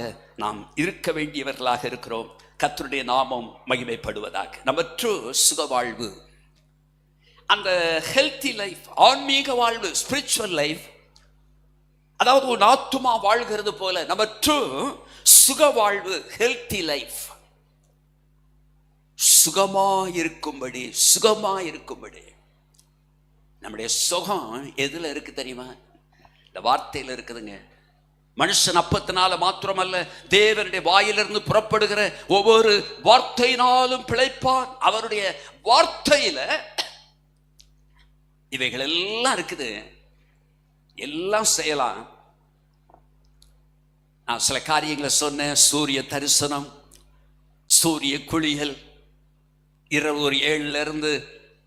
நாம் இருக்க வேண்டியவர்களாக இருக்கிறோம். கர்த்தருடைய நாமம் மகிமைப்படுவதாக. நம்பர் 2 சுக வாழ்வு. அந்த ஹெல்த்தி லைஃப், ஆன்மீக வாழ்வு, ஸ்பிரிச்சுவல் லைஃப், அதாவது ஒரு ஆத்துமா வாழ்கிறது போல. நம்பர் 2 சுக வாழ்வு, ஹெல்த்தி லைஃப். சுகமா இருக்கும்படி, சுகமா இருக்கும்படி. நம்முடைய சுகம் எதுல இருக்கு தெரியுமா? இந்த வார்த்தையில் இருக்குதுங்க. மனுஷன் அப்பத்தினால மாத்திரமல்ல, தேவனுடைய வாயிலிருந்து புறப்படுகிற ஒவ்வொரு வார்த்தையினாலும் பிழைப்பான். அவருடைய வார்த்தையில இவைகள் எல்லாம் இருக்குது. எல்லாம் செய்யலாம். நான் சில காரியங்களை சொன்னேன். சூரிய தரிசனம், சூரிய குளியல், இரவு ஒரு 7ல இருந்து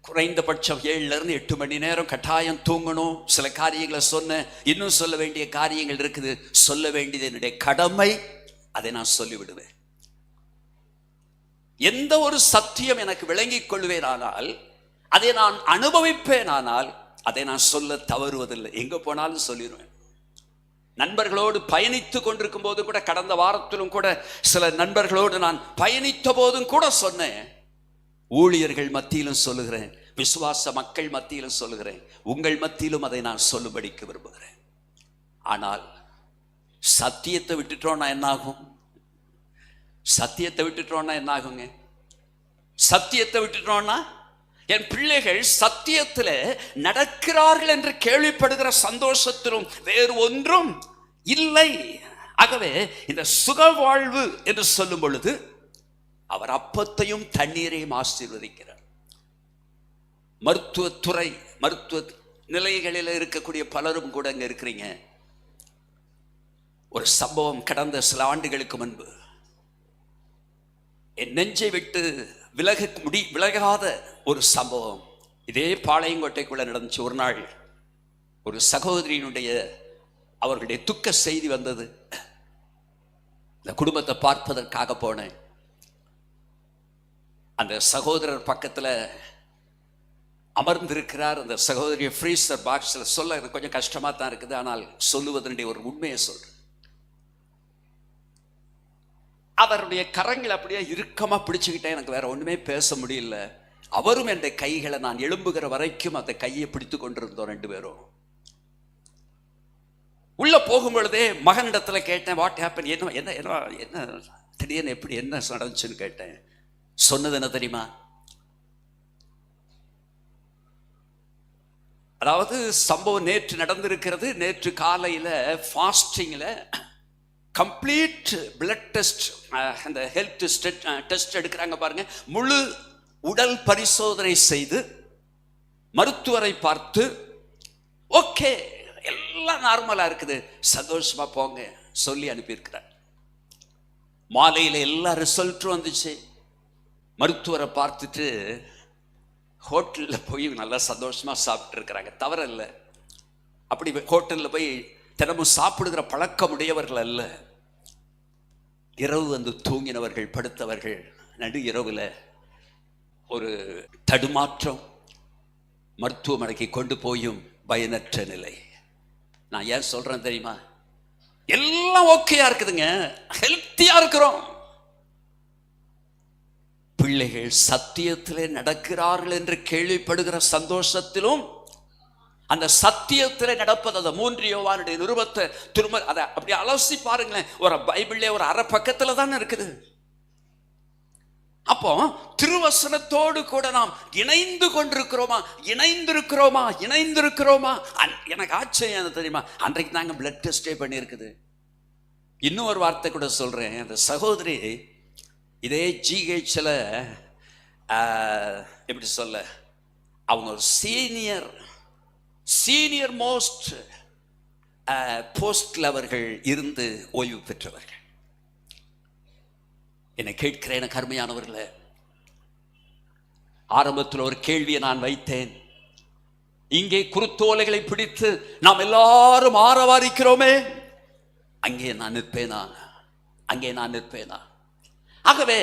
குறைந்தபட்சம் 7ல இருந்து 8 மணி நேரம் கட்டாயம் தூங்கணும். சில காரியங்களை சொன்னேன். இன்னும் சொல்ல வேண்டிய காரியங்கள் இருக்குது. சொல்ல வேண்டியது என்னுடைய கடமை, அதை நான் சொல்லிவிடுவேன். எந்த ஒரு சத்தியம் எனக்கு விளங்கிக் கொள்வேனானால், அதை நான் அனுபவிப்பேனானால், அதை நான் சொல்ல தவறுவதில்லை. எங்க போனாலும் சொல்லிடுவேன். நண்பர்களோடு பயணித்து கொண்டிருக்கும் போதும் கூட, கடந்த வாரத்திலும் கூட சில நண்பர்களோடு நான் பயணித்த போதும் கூட சொன்னேன். ஊழியர்கள் மத்தியிலும் சொல்லுகிறேன், விசுவாச மக்கள் மத்தியிலும் சொல்லுகிறேன், உங்கள் மத்தியிலும் அதை நான் சொல்லும்படிக்கு விரும்புகிறேன். ஆனால் சத்தியத்தை விட்டுட்டோம்னா என்ன ஆகும்? சத்தியத்தை விட்டுட்டோம்னா என்ன ஆகுங்க? சத்தியத்தை விட்டுட்டோம்னா என் பிள்ளைகள் சத்தியத்தில் நடக்கிறார்கள் என்று கேள்விப்படுகிற சந்தோஷத்திலும் வேறு ஒன்றும் இல்லை. ஆகவே இந்த சுக வாழ்வு என்று சொல்லும் பொழுது அவர் அப்பத்தையும் தண்ணீரையும் ஆசீர்வதிக்கிறார். மருத்துவத்துறை, மருத்துவ நிலைகளில் இருக்கக்கூடிய பலரும் கூட அங்க இருக்கிறீங்க. ஒரு சம்பவம் கடந்த சில ஆண்டுகளுக்கு முன்பு என் நெஞ்சை விட்டு விலகாத ஒரு சம்பவம் இதே பாளையங்கோட்டைக்குள்ள நடந்துச்சு. ஒரு நாள் ஒரு சகோதரியினுடைய அவர்களுடைய துக்க செய்தி வந்தது. இந்த குடும்பத்தை பார்ப்பதற்காக போனேன். அந்த சகோதரர் பக்கத்தில் அமர்ந்திருக்கிறார். அந்த சகோதரியை ஃப்ரீசர் பாக்ஸில் சொல்ல எனக்கு கொஞ்சம் கஷ்டமாக தான் இருக்குது. ஆனால் சொல்லுவதனுடைய ஒரு உண்மையை சொல்றேன். அவருடைய கரங்களை அப்படியே இறுக்கமாக பிடிச்சுக்கிட்டேன். எனக்கு வேற ஒன்றுமே பேச முடியல. அவரும் என் கைகளை நான் எழும்புகிற வரைக்கும் அந்த கையை பிடித்து கொண்டிருந்தோம் 2 பேரும். உள்ள போகும் பொழுதே மகனிடத்துல கேட்டேன், வாட் ஹேப்பன், என்ன என்ன என்ன என்ன திடீர்னு எப்படி என்ன நடந்துச்சுன்னு கேட்டேன். சொன்னது என்ன தெரியுமா? அதாவது சம்பவம் நேற்று நடந்திருக்கிறது. நேற்று காலையில் ஃபாஸ்டிங்கில் கம்ப்ளீட் பிளட் டெஸ்ட், அந்த ஹெல்த் டெஸ்ட் எடுக்கிறாங்க பாருங்க. முழு உடல் பரிசோதனை செய்து மருத்துவரை பார்த்து ஓகே எல்லாம் நார்மலா இருக்குது, சந்தோஷமா போங்க சொல்லி அனுப்பியிருக்கிறார். மாலையில் எல்லா ரிசல்ட்டும் வந்துச்சு. மருத்துவரை பார்த்துட்டு ஹோட்டலில் போய் நல்லா சந்தோஷமா சாப்பிட்டு இருக்கிறாங்க. தவறில்லை. அப்படி ஹோட்டலில் போய் தினமும் சாப்பிடுகிற பழக்கம் உடையவர்கள் அல்ல. இரவு வந்து தூங்கினவர்கள், படுத்தவர்கள். நடு இரவுல ஒரு தடுமாற்றம், மருத்துவமனைக்கு கொண்டு போயும் பயனற்ற நிலை. நான் ஏன் சொல்றேன் தெரியுமா? எல்லாம் ஓகேயா இருக்குதுங்க, ஹெல்த்தியா இருக்கிறோம். பிள்ளைகள் சத்தியத்திலே நடக்கிறார்கள் என்று கேள்விப்படுகிற சந்தோஷத்திலும், அந்த சத்தியத்தில் நடப்பது, அந்த 3 யோவானுடைய நிருபத்தை திரும்ப அதை அப்படி அலசி பாருங்களேன். ஒரு பைபிள்ல ஒரு அரை பக்கத்துல தானே இருக்குது. அப்போ திருவசனத்தோடு கூட நாம் இணைந்து கொண்டிருக்கிறோமா, இணைந்திருக்கிறோமா, இணைந்திருக்கிறோமா? எனக்கு ஆச்சரியம் தெரியுமா? அன்றைக்கு நாங்க பிளட் டெஸ்டே பண்ணியிருக்குது. இன்னும் ஒரு வார்த்தை கூட சொல்றேன். அந்த சகோதரி இதே ஜிஹெச்ல எப்படி சொல்ல, அவங்க ஒரு சீனியர் மோஸ்ட் போஸ்ட்ல அவர்கள் இருந்து ஓய்வு பெற்றவர்கள். என்னை கேட்கிற எனக்கு அருமையானவர்களே, ஆரம்பத்தில் ஒரு கேள்வியை நான் வைத்தேன். இங்கே குருத்தோலைகளை பிடித்து நாம் எல்லாரும் ஆரவாரிக்கிறோமே, அங்கே நான் நிற்பேனா? அங்கே நான் நிற்பேனா? ஆகவே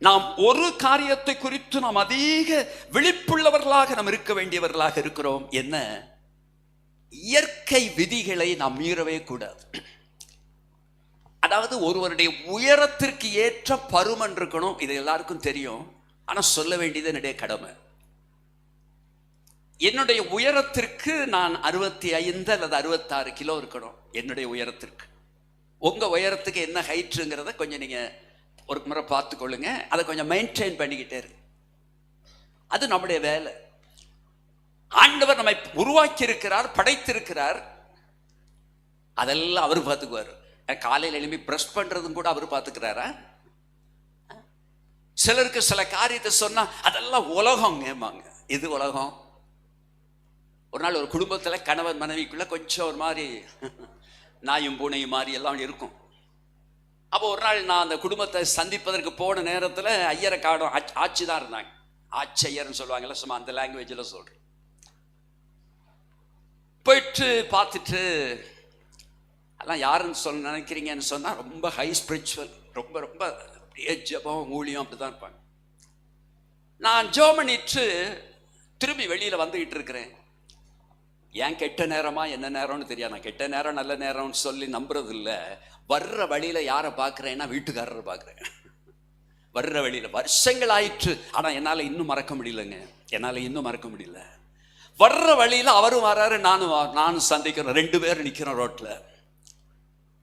நாம் ஒரு காரியத்தை குறித்து நாம் அதிக விழிப்புள்ளவர்களாக நாம் இருக்க வேண்டியவர்களாக இருக்கிறோம். என்ன? இயற்கை விதிகளை நாம் மீறவே கூடாது. அதாவது ஒருவருடைய உயரத்திற்கு ஏற்ற பருமன் இருக்கணும். இது எல்லாருக்கும் தெரியும். ஆனா சொல்ல வேண்டியது என்னுடைய கடமை. என்னுடைய உயரத்திற்கு நான் 65 அல்லது 66 கிலோ இருக்கணும். என்னுடைய உயரத்திற்கு. உங்க உயரத்துக்கு என்ன ஹைட்டுங்கிறத கொஞ்சம் நீங்க ஒரு முறை பார்த்துக்கொள்ளுங்க. அதை கொஞ்சம் மெயின்டைன் பண்ணிக்கிட்டே இருக்கு. அது நம்முடைய வேலை. ஆண்டவர் நம்மை உருவாக்கி இருக்கிறார், படைத்திருக்கிறார். அதெல்லாம் அவர் பார்த்துக்குவார். காலையில் எழுப்பி பிரஷ் பண்றதும் கூட அவர் பார்த்துக்கிறாரா? சிலருக்கு சில காரியத்தை சொன்னா அதெல்லாம் உலகம் ஏமாங்க. இது உலகம். ஒரு நாள் ஒரு குடும்பத்தில் கணவன் மனைவிக்குள்ள கொஞ்சம் ஒரு மாதிரி நாயும் பூனையும் மாதிரி எல்லாம் இருக்கும். அப்போ ஒரு நாள் நான் அந்த குடும்பத்தை சந்திப்பதற்கு போன நேரத்தில் ஐயரை காடும், ஆட்சி தான் இருந்தாங்க. ஆச்சையர்னு சொல்லுவாங்கல்ல, சும்மா அந்த லாங்குவேஜில் சொல்கிறேன். போயிட்டு பார்த்துட்டு, அதெல்லாம் யாருன்னு நினைக்கிறீங்கன்னு சொன்னால் ரொம்ப ஹை ஸ்பிரிச்சுவல், ரொம்ப ரொம்ப அப்படியே ஜபம் ஊழியம் அப்படி தான் இருப்பாங்க. நான் ஜெபம் பண்ணிட்டு திரும்பி வெளியில் வந்துக்கிட்டு இருக்கிறேன். ஏன் கெட்ட நேரமா என்ன நேரம்னு தெரியாது. நான் கெட்ட நேரம் நல்ல நேரம்னு சொல்லி நம்புறது இல்லை. வர்ற வழியில் யாரை பார்க்குறேன்னா வீட்டுக்காரரை பார்க்குறேன். வர்ற வழியில் வருஷங்கள் ஆயிற்று, ஆனால் என்னால் இன்னும் மறக்க முடியலங்க. என்னால் இன்னும் மறக்க முடியல. வர்ற வழியில் அவரும் வர்றாரு, நானும் சந்திக்கிறோம். 2 பேரும் நிற்கிறோம் ரோட்டில்.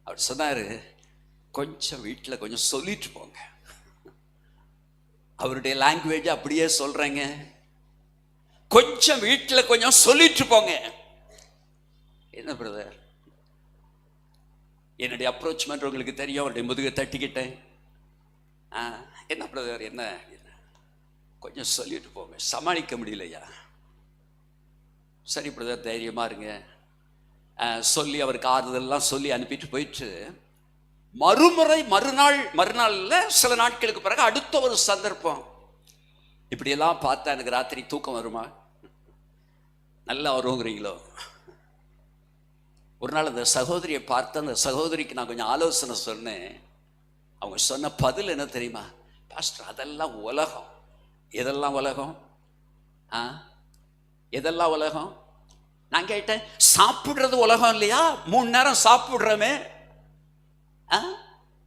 அவர் சொன்னார், கொஞ்சம் வீட்டில் கொஞ்சம் சொல்லிட்டு போங்க. அவருடைய லாங்குவேஜ் அப்படியே சொல்கிறேங்க, கொஞ்சம் வீட்டில் கொஞ்சம் சொல்லிட்டு போங்க. என்ன பிரதர், என்னுடைய அப்ரோச்மெண்ட் உங்களுக்கு தெரியும். அவருடைய முதுகை தட்டிக்கிட்டேன். என்ன பிரதர், என்ன கொஞ்சம் சொல்லிட்டு போங்க, சமாளிக்க முடியலையா? சரி பிரதர், தைரியமா இருங்க சொல்லி அவருக்கு ஆறுதல்லாம் சொல்லி அனுப்பிட்டு போயிட்டு, மறுநாள்ல சில நாட்களுக்கு பிறகு அடுத்த ஒரு சந்தர்ப்பம். இப்படியெல்லாம் பார்த்தா எனக்கு ராத்திரி தூக்கம் வருமா? நல்லா வருங்கிறீங்களோ? ஒரு நாள் அந்த சகோதரியை பார்த்து, அந்த சகோதரிக்கு நான் கொஞ்சம் ஆலோசனை சொன்னேன். அவங்க சொன்ன பதில் என்ன தெரியுமா? பாஸ்டர், அதெல்லாம் உலகம். எதெல்லாம் உலகம்? எதெல்லாம் உலகம்? நான் கேட்டேன், சாப்பிடுறது உலகம் இல்லையா? 3 நேரம் சாப்பிடுறோமே,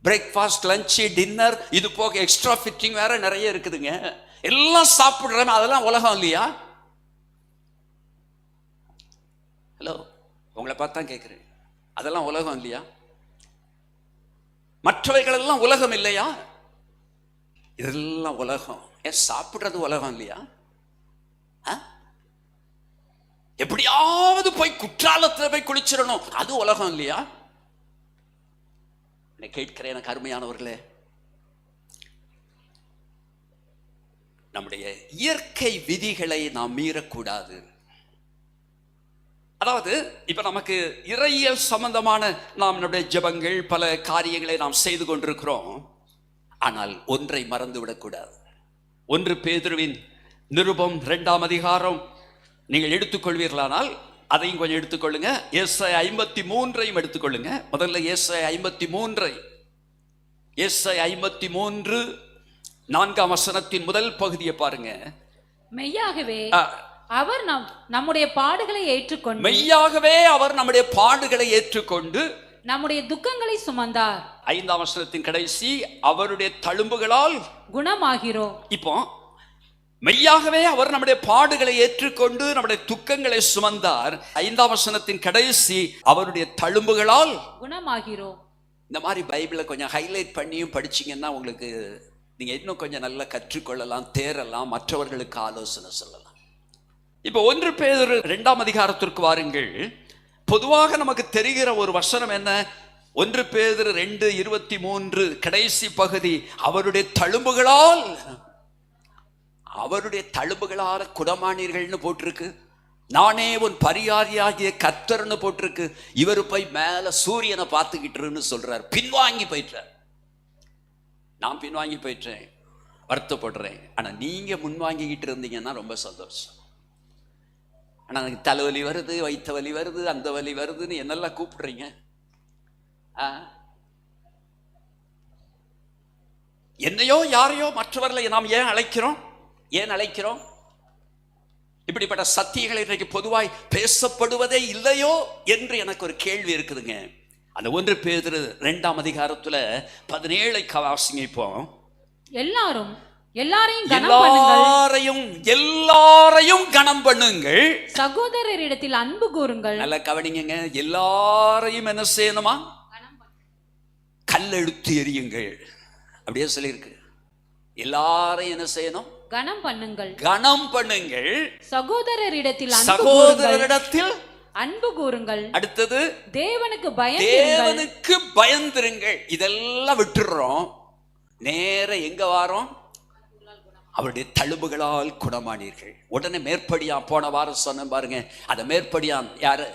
பிரேக்ஃபாஸ்ட், லஞ்சு, டின்னர், இது போக எக்ஸ்ட்ரா ஃபிட்டிங் வேற நிறைய இருக்குதுங்க. எல்லாம் சாப்பிடுறோமே, அதெல்லாம் உலகம் இல்லையா? ஹலோ, உங்களை பார்த்தா கேட்குறேன், அதெல்லாம் உலகம் இல்லையா? மற்றவைகள் எல்லாம் உலகம் இல்லையா? இதெல்லாம் உலகம். ஏன் சாப்பிடுறது உலகம் இல்லையா? எப்படியாவது போய் குற்றாலத்தில் போய் குளிச்சிடணும், அது உலகம் இல்லையா? கேட்கிறேன் எனக்கு அருமையானவர்களே, நம்முடைய இயற்கை விதிகளை நாம் மீறக்கூடாது. அதாவது இப்ப நமக்கு இறையியல் சம்பந்தமான நாம் நம்முடைய ஜெபங்கள், பல காரியங்களை நாம் செய்து கொண்டிருக்கிறோம். ஆனால் ஒன்றை மறந்து விடக்கூடாது. 1 பேதுருவின் நிருபம் 2ஆம் அதிகாரம் நீங்கள் எடுத்துக்கொள்வீர்களானால் அதையும் கொஞ்சம் எடுத்துக்கொள்ளுங்க. ஏசாயா 53ஐயும் எடுத்துக்கொள்ளுங்க. முதல்ல ஏசாயா 53, ஏசாயா 53 4ஆம் வசனத்தின் முதல் பகுதியை பாருங்க. மெய்யாகவே அவர் நம்முடைய பாடுகளை ஏற்றுக்கொண்டு, மெய்யாகவே அவர் நம்முடைய பாடுகளை ஏற்றுக்கொண்டு நம்முடைய துக்கங்களை சுமந்தார். 5ஆம் வசனத்தின் கடைசி, அவருடைய தழும்புகளால் குணமாகிறோம். இப்போ மெய்யாகவே அவர் நம்முடைய பாடுகளை ஏற்றுக்கொண்டு நம்முடைய துக்கங்களை சுமந்தார். 5ஆம் வசனத்தின் கடைசி, அவருடைய தழும்புகளால் குணமாகிறோம். இந்த மாதிரி பைபிளை கொஞ்சம் ஹைலைட் பண்ணியும் படிச்சீங்கன்னா உங்களுக்கு நீங்க இன்னும் கொஞ்சம் நல்லா கற்றுக்கொள்ளலாம், தேரலாம், மற்றவர்களுக்கு ஆலோசனை சொல்லலாம். இப்போ 1 பேதுரு 2ஆம் அதிகாரத்திற்கு வாருங்கள். பொதுவாக நமக்கு தெரிகிற ஒரு வசனம் என்ன? 1 பேதுரு 2:23 கடைசி பகுதி, அவருடைய தழும்புகளால் குணமானீர்கள்னு போட்டிருக்கு. நானே உன் பரிகாரியாகிய கர்த்தர்னு போட்டிருக்கு. இவர் போய் மேல சூரியனை பார்த்துக்கிட்டுன்னு சொல்றார். பின்வாங்கி போயிட்டார். நான் பின்வாங்கி போயிட்டேன், வருத்தப்படுறேன். ஆனா நீங்க முன்வாங்கிக்கிட்டு இருந்தீங்கன்னா ரொம்ப சந்தோஷம். ஆனா எனக்கு தலைவலி வருது, வயிற்று வலி வருது, அந்த வலி வருதுன்னு என்னெல்லாம் கூப்பிடுறீங்க. என்னையோ யாரையோ மற்றவர்களை நாம் ஏன் அழைக்கிறோம்? இப்படிப்பட்ட சத்தியங்கள் இன்றைக்கு பொதுவாய் பேசப்படுவதே இல்லையோ என்று எனக்கு ஒரு கேள்வி இருக்குதுங்க. அந்த 1 பேதுரு 2ஆம் அதிகாரத்துல 17 வாசிங்க. இப்போ எல்லாரையும் கனம் பண்ணுங்கள், சகோதரரிடத்தில் அன்பு கூறுங்கள். நல்லா கவனிங்க, எல்லாரையும் என்ன செய்யணுமா? கல்லெடுத்து எறியுங்கள், அப்படியே சொல்லியிருக்கு. எல்லாரையும் என்ன செய்யணும்? கனம் பண்ணுங்கள். சகோதரரிடத்தில் அன்பு கூறுங்கள். அடுத்தது, தேவனுக்கு பயந்திருங்கள். இதெல்லாம் விட்டுறோம், நேர எங்க வாரோம்? அவருடைய தழும்புகளால் குணமானீர்கள். உடனே மேற்படியான், போன வாரம் சொன்ன பாருங்க, அந்த மேற்படியான் யாரு?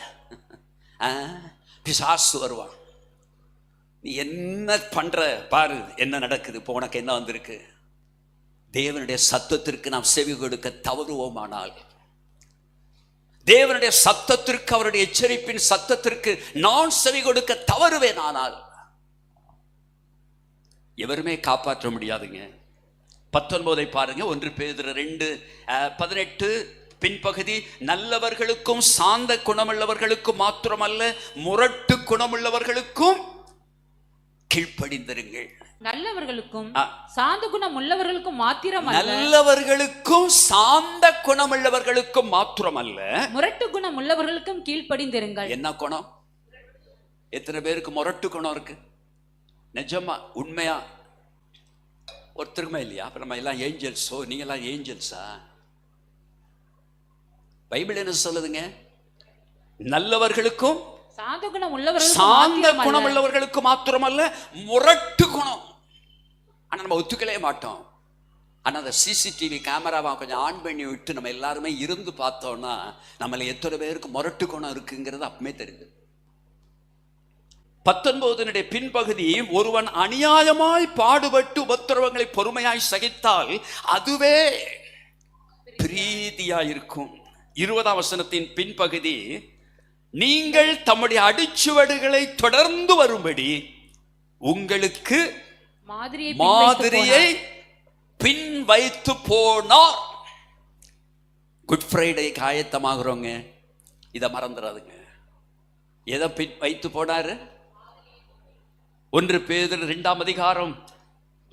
பிசாசு வருவான். நீ என்ன பண்ற பாரு, என்ன நடக்குது, இப்போ உனக்கு என்ன வந்திருக்கு. தேவனுடைய சத்தத்திற்கு நாம் செவி கொடுக்க தவறுவோமானால், தேவனுடைய சத்தத்திற்கு, அவருடைய எச்சரிப்பின் சத்தத்திற்கு நான் செவி கொடுக்க தவறுவேன் ஆனால் எவருமே காப்பாற்ற முடியாதுங்க. 19 பாருங்க, 1 பேதுரு 2:18 பின்பகுதி. நல்லவர்களுக்கும் சாந்த குணமுள்ளவர்களுக்கும் மாத்திரமல்ல, முரட்டு குணமுள்ளவர்களுக்கும் கீழ்ப்படிந்திருங்கள். நல்லவர்களுக்கும் சாந்த குணம் உள்ளவர்களுக்கும் மாத்திரமல்ல, நல்லவர்களுக்கும் சாந்த குணம் உள்ளவர்களுக்கும் மாத்திரமல்ல, முரட்டு குணம் உள்ளவர்களுக்கும் கீழ்ப்படிந்திருங்கள். என்ன குணம்? எத்தனை பேருக்கு முரட்டு குணம் இருக்கு? நிஜமா உண்மையா ஒருத்தருக்குமே இல்லையா? அப்ப நம்ம எல்லாம் ஏஞ்சல்ஸோ, நீங்க எல்லாம் ஏஞ்சல்ஸா? பைபிள் என்ன சொல்லுதுங்க? நல்லவர்களுக்கும் சாந்த குணம் உள்ளவர்களுக்கு மாத்திரமல்ல, முரட்டு குணம். ஆனா நம்ம ஒத்துக்கவே மாட்டோம். ஆனா அந்த சிசிடிவி கேமராவை கொஞ்சம் ஆன் பண்ணி விட்டு நம்ம எல்லாருமே இருந்து பார்த்தோம்னா நம்மள எத்தனை பேருக்கு முரட்டு குணம் இருக்குங்கிறது அப்பமே தெரியுது. 19 பின்பகுதி. ஒருவன் அநியாயமாய் பாடுபட்டு உபத்திரவங்களை பொறுமையாய் சகித்தால் அதுவே பிரீதியாயிருக்கும். 20ஆம் வசனத்தின் பின்பகுதி. நீங்கள் தம்முடைய அடிச்சுவடுகளை தொடர்ந்து வரும்படி உங்களுக்கு மாதிரியை பின் வைத்து போனார். குட் ஃப்ரைடேக்கு ஆயத்தமாகறோங்க, இதை மறந்துடாதுங்க. எதை பின் வைத்து போனாரு? 1 பேதுரு 2ஆம் அதிகாரம்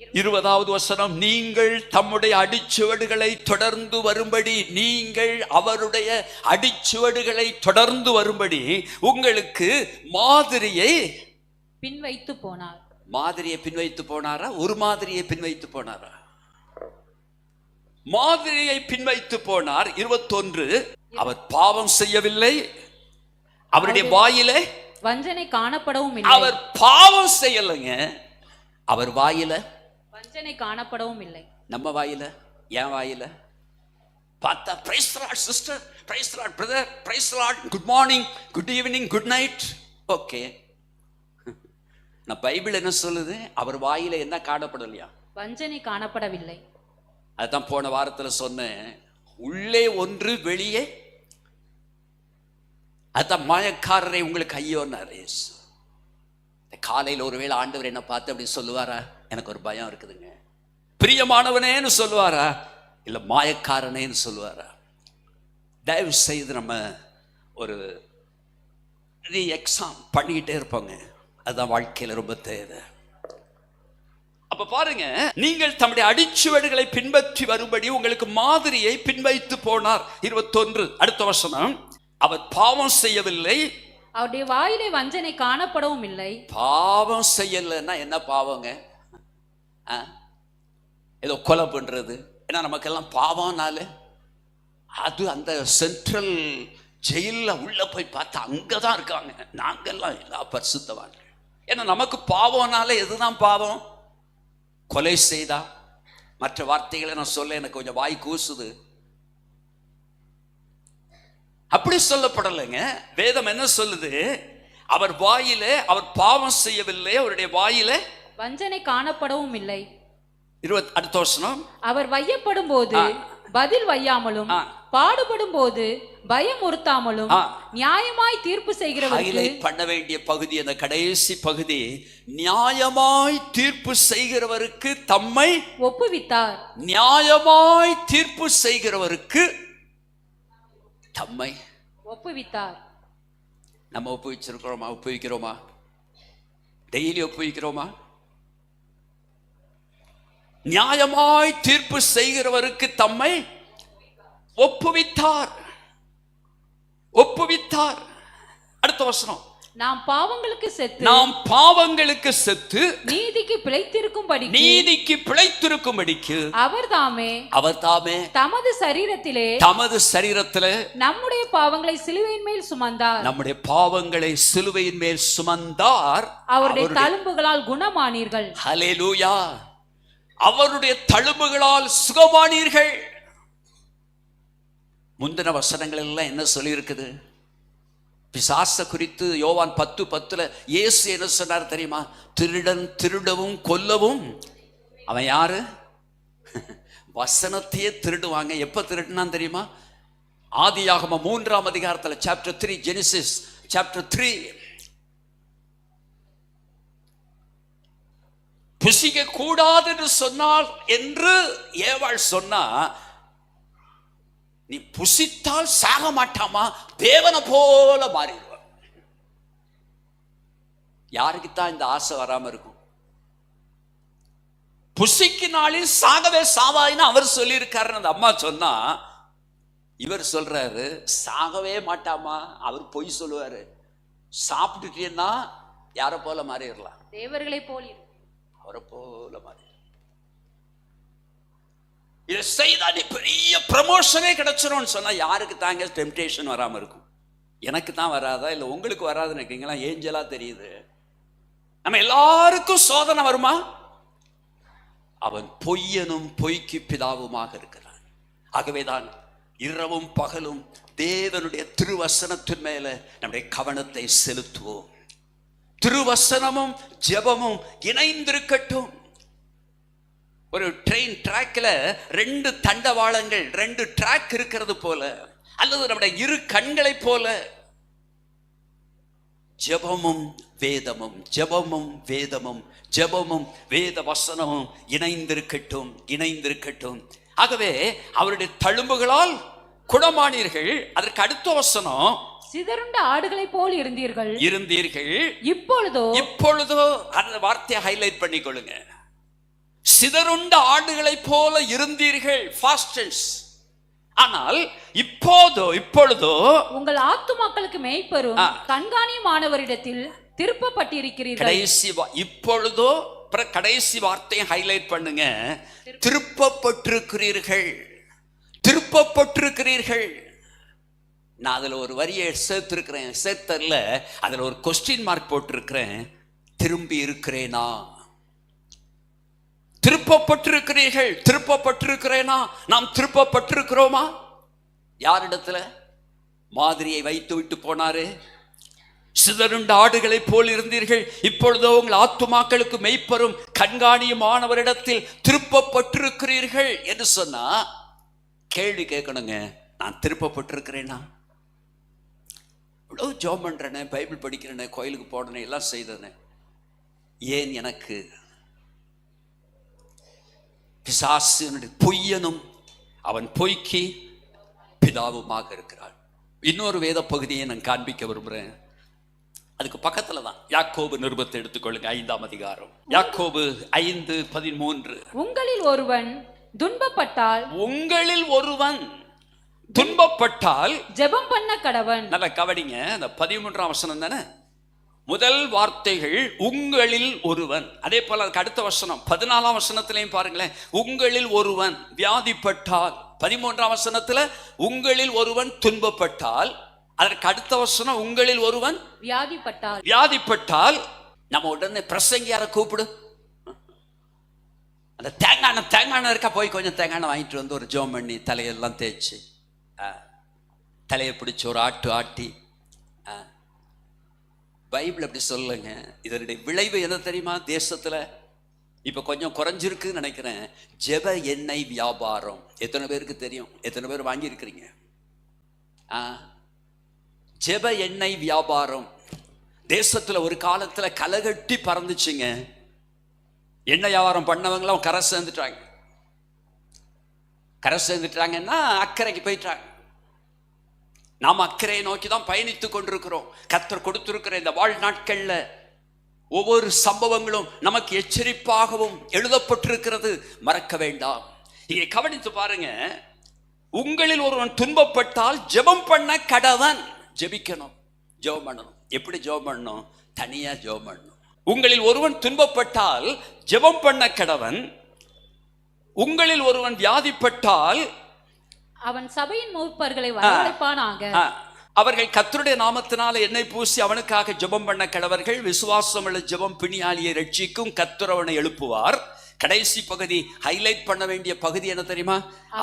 20வது வசனம். நீங்கள் தம்முடைய அடிச்சுவடுகளை தொடர்ந்து வரும்படி, நீங்கள் அவருடைய அடிச்சுவடுகளை தொடர்ந்து வரும்படி உங்களுக்கு மாதிரியை பின் வைத்து போனார். மாதிரியை பின் வைத்து போனாரா? ஒரு மாதிரியை பின் வைத்து போனாரா? மாதிரியை பின் வைத்து போனார். 21. அவர் பாவம் செய்யவில்லை, அவருடைய வாயிலே வஞ்சனை காணப்படவும் இல்லை. அவர் பாவம் செய்யலைங்க, அவர் வாயில வஞ்சனை காணப்படவும் இல்லை. நம்ம வாயில, என் வாயில பார்த்தா praise the Lord sister, praise the Lord brother, praise the Lord, good morning, good evening, good night. Okay, நான் பைபிள் என்ன சொல்லுது? அவர் வாயில என்ன காணப்படலையா? வஞ்சனை காணப்படவில்லை. அதான் போன வாரத்துல சொன்னேன். உள்ளே ஒன்று, வெளியே. அதான் மாயக்காரரை உங்களுக்கு ஐயோன்னாரு. காலையில் ஒருவேளை ஆண்டவர் என்ன பார்த்து அப்படி சொல்லுவாரா? எனக்கு ஒரு பயம் இருக்குதுங்க. பிரியமானவனேன்னு சொல்லுவாரா, இல்ல மாயக்காரனேன்னு சொல்லுவாரா? தயவு செய்து நம்ம ஒரு எக்ஸாம் பண்ணிக்கிட்டே இருப்போங்க. அதுதான் வாழ்க்கையில ரொம்ப தேவை. அப்ப பாருங்க, நீங்கள் தம்முடைய அடிச்சுவடுகளை பின்பற்றி வரும்படி உங்களுக்கு மாதிரியை பின்வைத்து போனார். 21 அடுத்த வசனம். அவர் பாவம் செய்யவில்லை, அவருடைய வாயிலே வஞ்சனை காணப்படவும் இல்லை. பாவம் செய்யலைன்னா என்ன பாவங்க? ஏதோ கொலை பண்றது. ஏன்னா நமக்கெல்லாம் பாவம்னால அது அந்த சென்ட்ரல் ஜெயில உள்ள போய் பார்த்தா அங்கதான் இருக்காங்க. நாங்கெல்லாம் எல்லா பரிசுத்தவான்கள். ஏன்னா நமக்கு பாவம்னால எதுதான் பாவம்? கொலை செய்தா. மற்ற வார்த்தைகளை நான் சொல்ல எனக்கு கொஞ்சம் வாய் கூசுது. அப்படி சொல்லப்படலைங்க. வேதம் என்ன சொல்லுது? அவர் வாயிலே, அவர் பாவம் செய்யவில்லை, அவருடைய வாயிலே வஞ்சனை காணப்படவும் இல்லை. 20 அடுத்த வசனம். அவர் வையப்படும் போது பதில் வையாமலும், பாடுபடும் போது பயமுறுத்தாமலும், நியாயமாய் தீர்ப்பு செய்கிறவருக்கு. பண்ண வேண்டிய பகுதி அந்த கடைசி பகுதி. நியாயமாய் தீர்ப்பு செய்கிறவருக்கு தம்மை ஒப்புவித்தார். நியாயமாய் தீர்ப்பு செய்கிறவருக்கு தம்மை ஒப்புவித்தார். நம்ம ஒப்புவிச்சிருக்கிறோமா? ஒப்புவிக்கிறோமா? டெய்லி ஒப்புவிக்கிறோமா? நியாயமாய் தீர்ப்பு செய்கிறவருக்கு தம்மை ஒப்புவித்தார். ஒப்புவித்தார். அடுத்த வசனம். நாம் பாவங்களுக்கு செத்து, நாம் பாவங்களுக்கு செத்து நீதிக்கு பிழைத்திருக்கும்படி, நீதிக்கு பிழைத்திருக்கும்படிக்கு அவர்தாமே தமது சரீரத்திலே நம்முடைய பாவங்களை சிலுவையின் மேல் சுமந்தார். நம்முடைய பாவங்களை சிலுவையின் மேல் சுமந்தார். அவருடைய தழும்புகளால் குணமானீர்கள். ஹல்லேலூயா. அவருடைய தழும்புகளால் சுகமானீர்கள். முந்தின வசனங்கள் எல்லாம் என்ன சொல்லி இருக்குது? பிசாச குறித்து யோவான் 10:10 இயேசு என்ன சொன்னார் தெரியுமா? திருடன் திருடவும் கொல்லவும் அவன் யாரு? வசனத்தையே திருடுவாங்க. எப்ப திருடுனான் தெரியுமா? ஆதியாகமம் 3ஆம் அதிகாரத்தில் சாப்டர் 3, ஜெனிசிஸ் சாப்டர் 3. புசிக்க கூடாது என்று சொன்னார் என்று ஏவாள் சொன்னா, நீ புசித்தால் சாக மாட்டாமா, தேவனை போல மாறிடுவான். யாருக்குத்தான் இந்த ஆசை வராம இருக்கும்? புசிக்கினாலும் சாகவே சாவாயின்னு அவர் சொல்லியிருக்காருன்னு அந்த அம்மா சொன்னா, இவர் சொல்றாரு சாகவே மாட்டாமா, அவர் பொய் சொல்லுவாரு. சாப்பிட்டுட்டீங்கன்னா யாரை போல மாறிடலாம்? தேவர்களை போல் அவரை போல மாறி. இதை செய்தா நீ பெரிய ப்ரமோஷனே கிடைச்சிரும் சொன்னா யாருக்கு தாங்க டெம்டேஷன் வராம இருக்கும்? எனக்கு தான் வராதா இல்ல உங்களுக்கு வராதுன்னு இருக்கீங்களா? ஏஞ்சலா தெரியுது. நம்ம எல்லாருக்கும் சோதனை வருமா? அவன் பொய்யனும் பொய்க்கு பிதாவுமாக இருக்கிறான். ஆகவேதான் இரவும் பகலும் தேவனுடைய திருவசனத்தின் மேல நம்முடைய கவனத்தை செலுத்துவோம். திருவசனமும் ஜெபமும் இணைந்திருக்கட்டும். ஒரு ட்ரெயின் ட்ராக்ல 2 தண்டவாளங்கள் 2 ட்ராக் இருக்கிறது போல, அல்லது நம்முடைய இரு கண்களை போல ஜெபமும் வேதமும், ஜெபமும் வேதமும், ஜெபமும் வேத வசனமும் இணைந்திருக்கட்டும், இணைந்திருக்கட்டும். ஆகவே அவருடைய தழும்புகளால் குணமானீர்கள். அதற்கு அடுத்த வசனம், சிதறுண்ட ஆடுகளை போல் இருந்தீர்கள். இப்பொழுதோ அந்த வார்த்தையை ஹைலைட் பண்ணிக்கொள்ளுங்க. சிதறுண்ட ஆடுகளை போல இருந்தீர்கள், ஃபாஸ்ட் டென்ஸ். ஆனால் இப்பொழுதோ உங்கள் ஆத்துமாக்களுக்கு மேய்ப்பரும் கண்காணியுமானவரிடத்தில் திருப்பப்பட்டிருக்கிறீர்கள். இப்பொழுதோ கடைசி வார்த்தையை ஹைலைட் பண்ணுங்க. திருப்பப்பட்டிருக்கிறீர்கள், திருப்பப்பட்டிருக்கிறீர்கள். நான் அதுல ஒரு வரியை சேர்த்திருக்கிறேன், சேர்த்தர்ல அதுல ஒரு கொஸ்டின் மார்க் போட்டிருக்கிறேன். திரும்பி இருக்கிறேனா? திருப்பப்பட்டிருக்கிறீர்கள், திருப்பப்பட்டிருக்கிறேனா? நாம் திருப்பப்பட்டிருக்கிறோமா? யாரிடத்துல? மாதிரியை வைத்து விட்டு போனாரு. சிதறுண்ட ஆடுகளை போல் இருந்தீர்கள், இப்பொழுதோ உங்கள் ஆத்துமாக்களுக்கு மெய்ப்பரும் கண்காணியுமானவரிடத்தில் திருப்பப்பட்டிருக்கிறீர்கள் என்று சொன்னா கேள்வி கேட்கணுங்க. நான் திருப்பப்பட்டிருக்கிறேனா? இவ்வளவு ஜெபம் பண்றேனே, பைபிள் படிக்கிறேனே, கோயிலுக்கு போடனே, எல்லாம் செய்தனே, ஏன் எனக்கு? பிசாசு பொய்யனும் அவன் பொய்க்கு பிதாவுமாக இருக்கிறான். இன்னொரு வேத பகுதியை நான் காண்பிக்க விரும்புகிறேன். அதுக்கு பக்கத்துல தான் யாக்கோபு நிருபத்தை எடுத்துக்கொள்ளுங்க, 5ஆம் அதிகாரம். யாக்கோபு 5:13. உங்களில் ஒருவன் துன்பப்பட்டால், உங்களில் ஒருவன் துன்பப்பட்டால் ஜெபம் பண்ண கடவன். நல்ல கவனிங்க, அந்த 13ஆம் வசனம் தானே முதல் வார்த்தைகள். உங்களில் ஒருவன். அதே போல அதுக்கு அடுத்த வசனம் 14ஆம் வசனத்திலையும் பாருங்களேன். உங்களில் ஒருவன் வியாதிப்பட்டால், 13ஆம் வசனத்துல உங்களில் ஒருவன் துன்பப்பட்டால், அதற்கு அடுத்த வசனம் உங்களில் ஒருவன் வியாதிப்பட்டால் நம்ம உடனே பிரசங்கியார கூப்பிடு. அந்த தேங்காய் இருக்கா, போய் கொஞ்சம் தேங்காய் வாங்கிட்டு வந்து ஒரு ஜெபம் பண்ணி தலையெல்லாம் தேய்ச்சி தலையை பிடிச்சி ஒரு ஆட்டி. பைபிள் அப்படி சொல்லுங்க. இதனுடைய விளைவு என்ன தெரியுமா? தேசத்துல இப்ப கொஞ்சம் குறைஞ்சிருக்குன்னு நினைக்கிறேன். ஜெப எண்ணெய் வியாபாரம். எத்தனை பேருக்கு தெரியும்? எத்தனை பேர் வாங்கி இருக்கிறீங்க? ஜெப எண்ணெய் வியாபாரம் தேசத்துல ஒரு காலத்துல கலகட்டி பறந்துச்சுங்க. எண்ணெய் வியாபாரம் பண்ணவங்களும் கரை சேர்ந்துட்டாங்கன்னா அக்கறைக்கு போயிட்டாங்க. நாம் அக்கறையை நோக்கி தான் பயணித்துக் கொண்டிருக்கிறோம். கர்த்தர் கொடுத்திருக்கிற இந்த வாழ்நாட்கள்ல ஒவ்வொரு சம்பவங்களும் நமக்கு எச்சரிப்பாகவும் எழுதப்பட்டிருக்கிறது, மறக்க வேண்டாம். இங்கே கவனித்து பாருங்க. உங்களில் ஒருவன் துன்பப்பட்டால் ஜெபம் பண்ண கடவன். ஜெபிக்கணும், ஜெபம் பண்ணணும். எப்படி ஜெபம் பண்ணணும்? தனியா ஜெபம் பண்ணணும். உங்களில் ஒருவன் துன்பப்பட்டால் ஜெபம் பண்ண கடவன். உங்களில் ஒருவன் வியாதிப்பட்டால் அவன் சபையின் மூப்பர்களை வரவழைப்பானாக. அவர்கள் கர்த்தருடைய நாமத்தினால எண்ணெய் பூசி அவனுக்காக ஜெபம் பண்ண கடவர்கள். விசுவாசம் உள்ள ஜெபம் பிணியாளியை ரட்சிக்கும், கர்த்தர் அவனை எழுப்புவார். கடைசி பகுதி ஹைலைட் பண்ண வேண்டிய பகுதி என்ன தெரியுமா?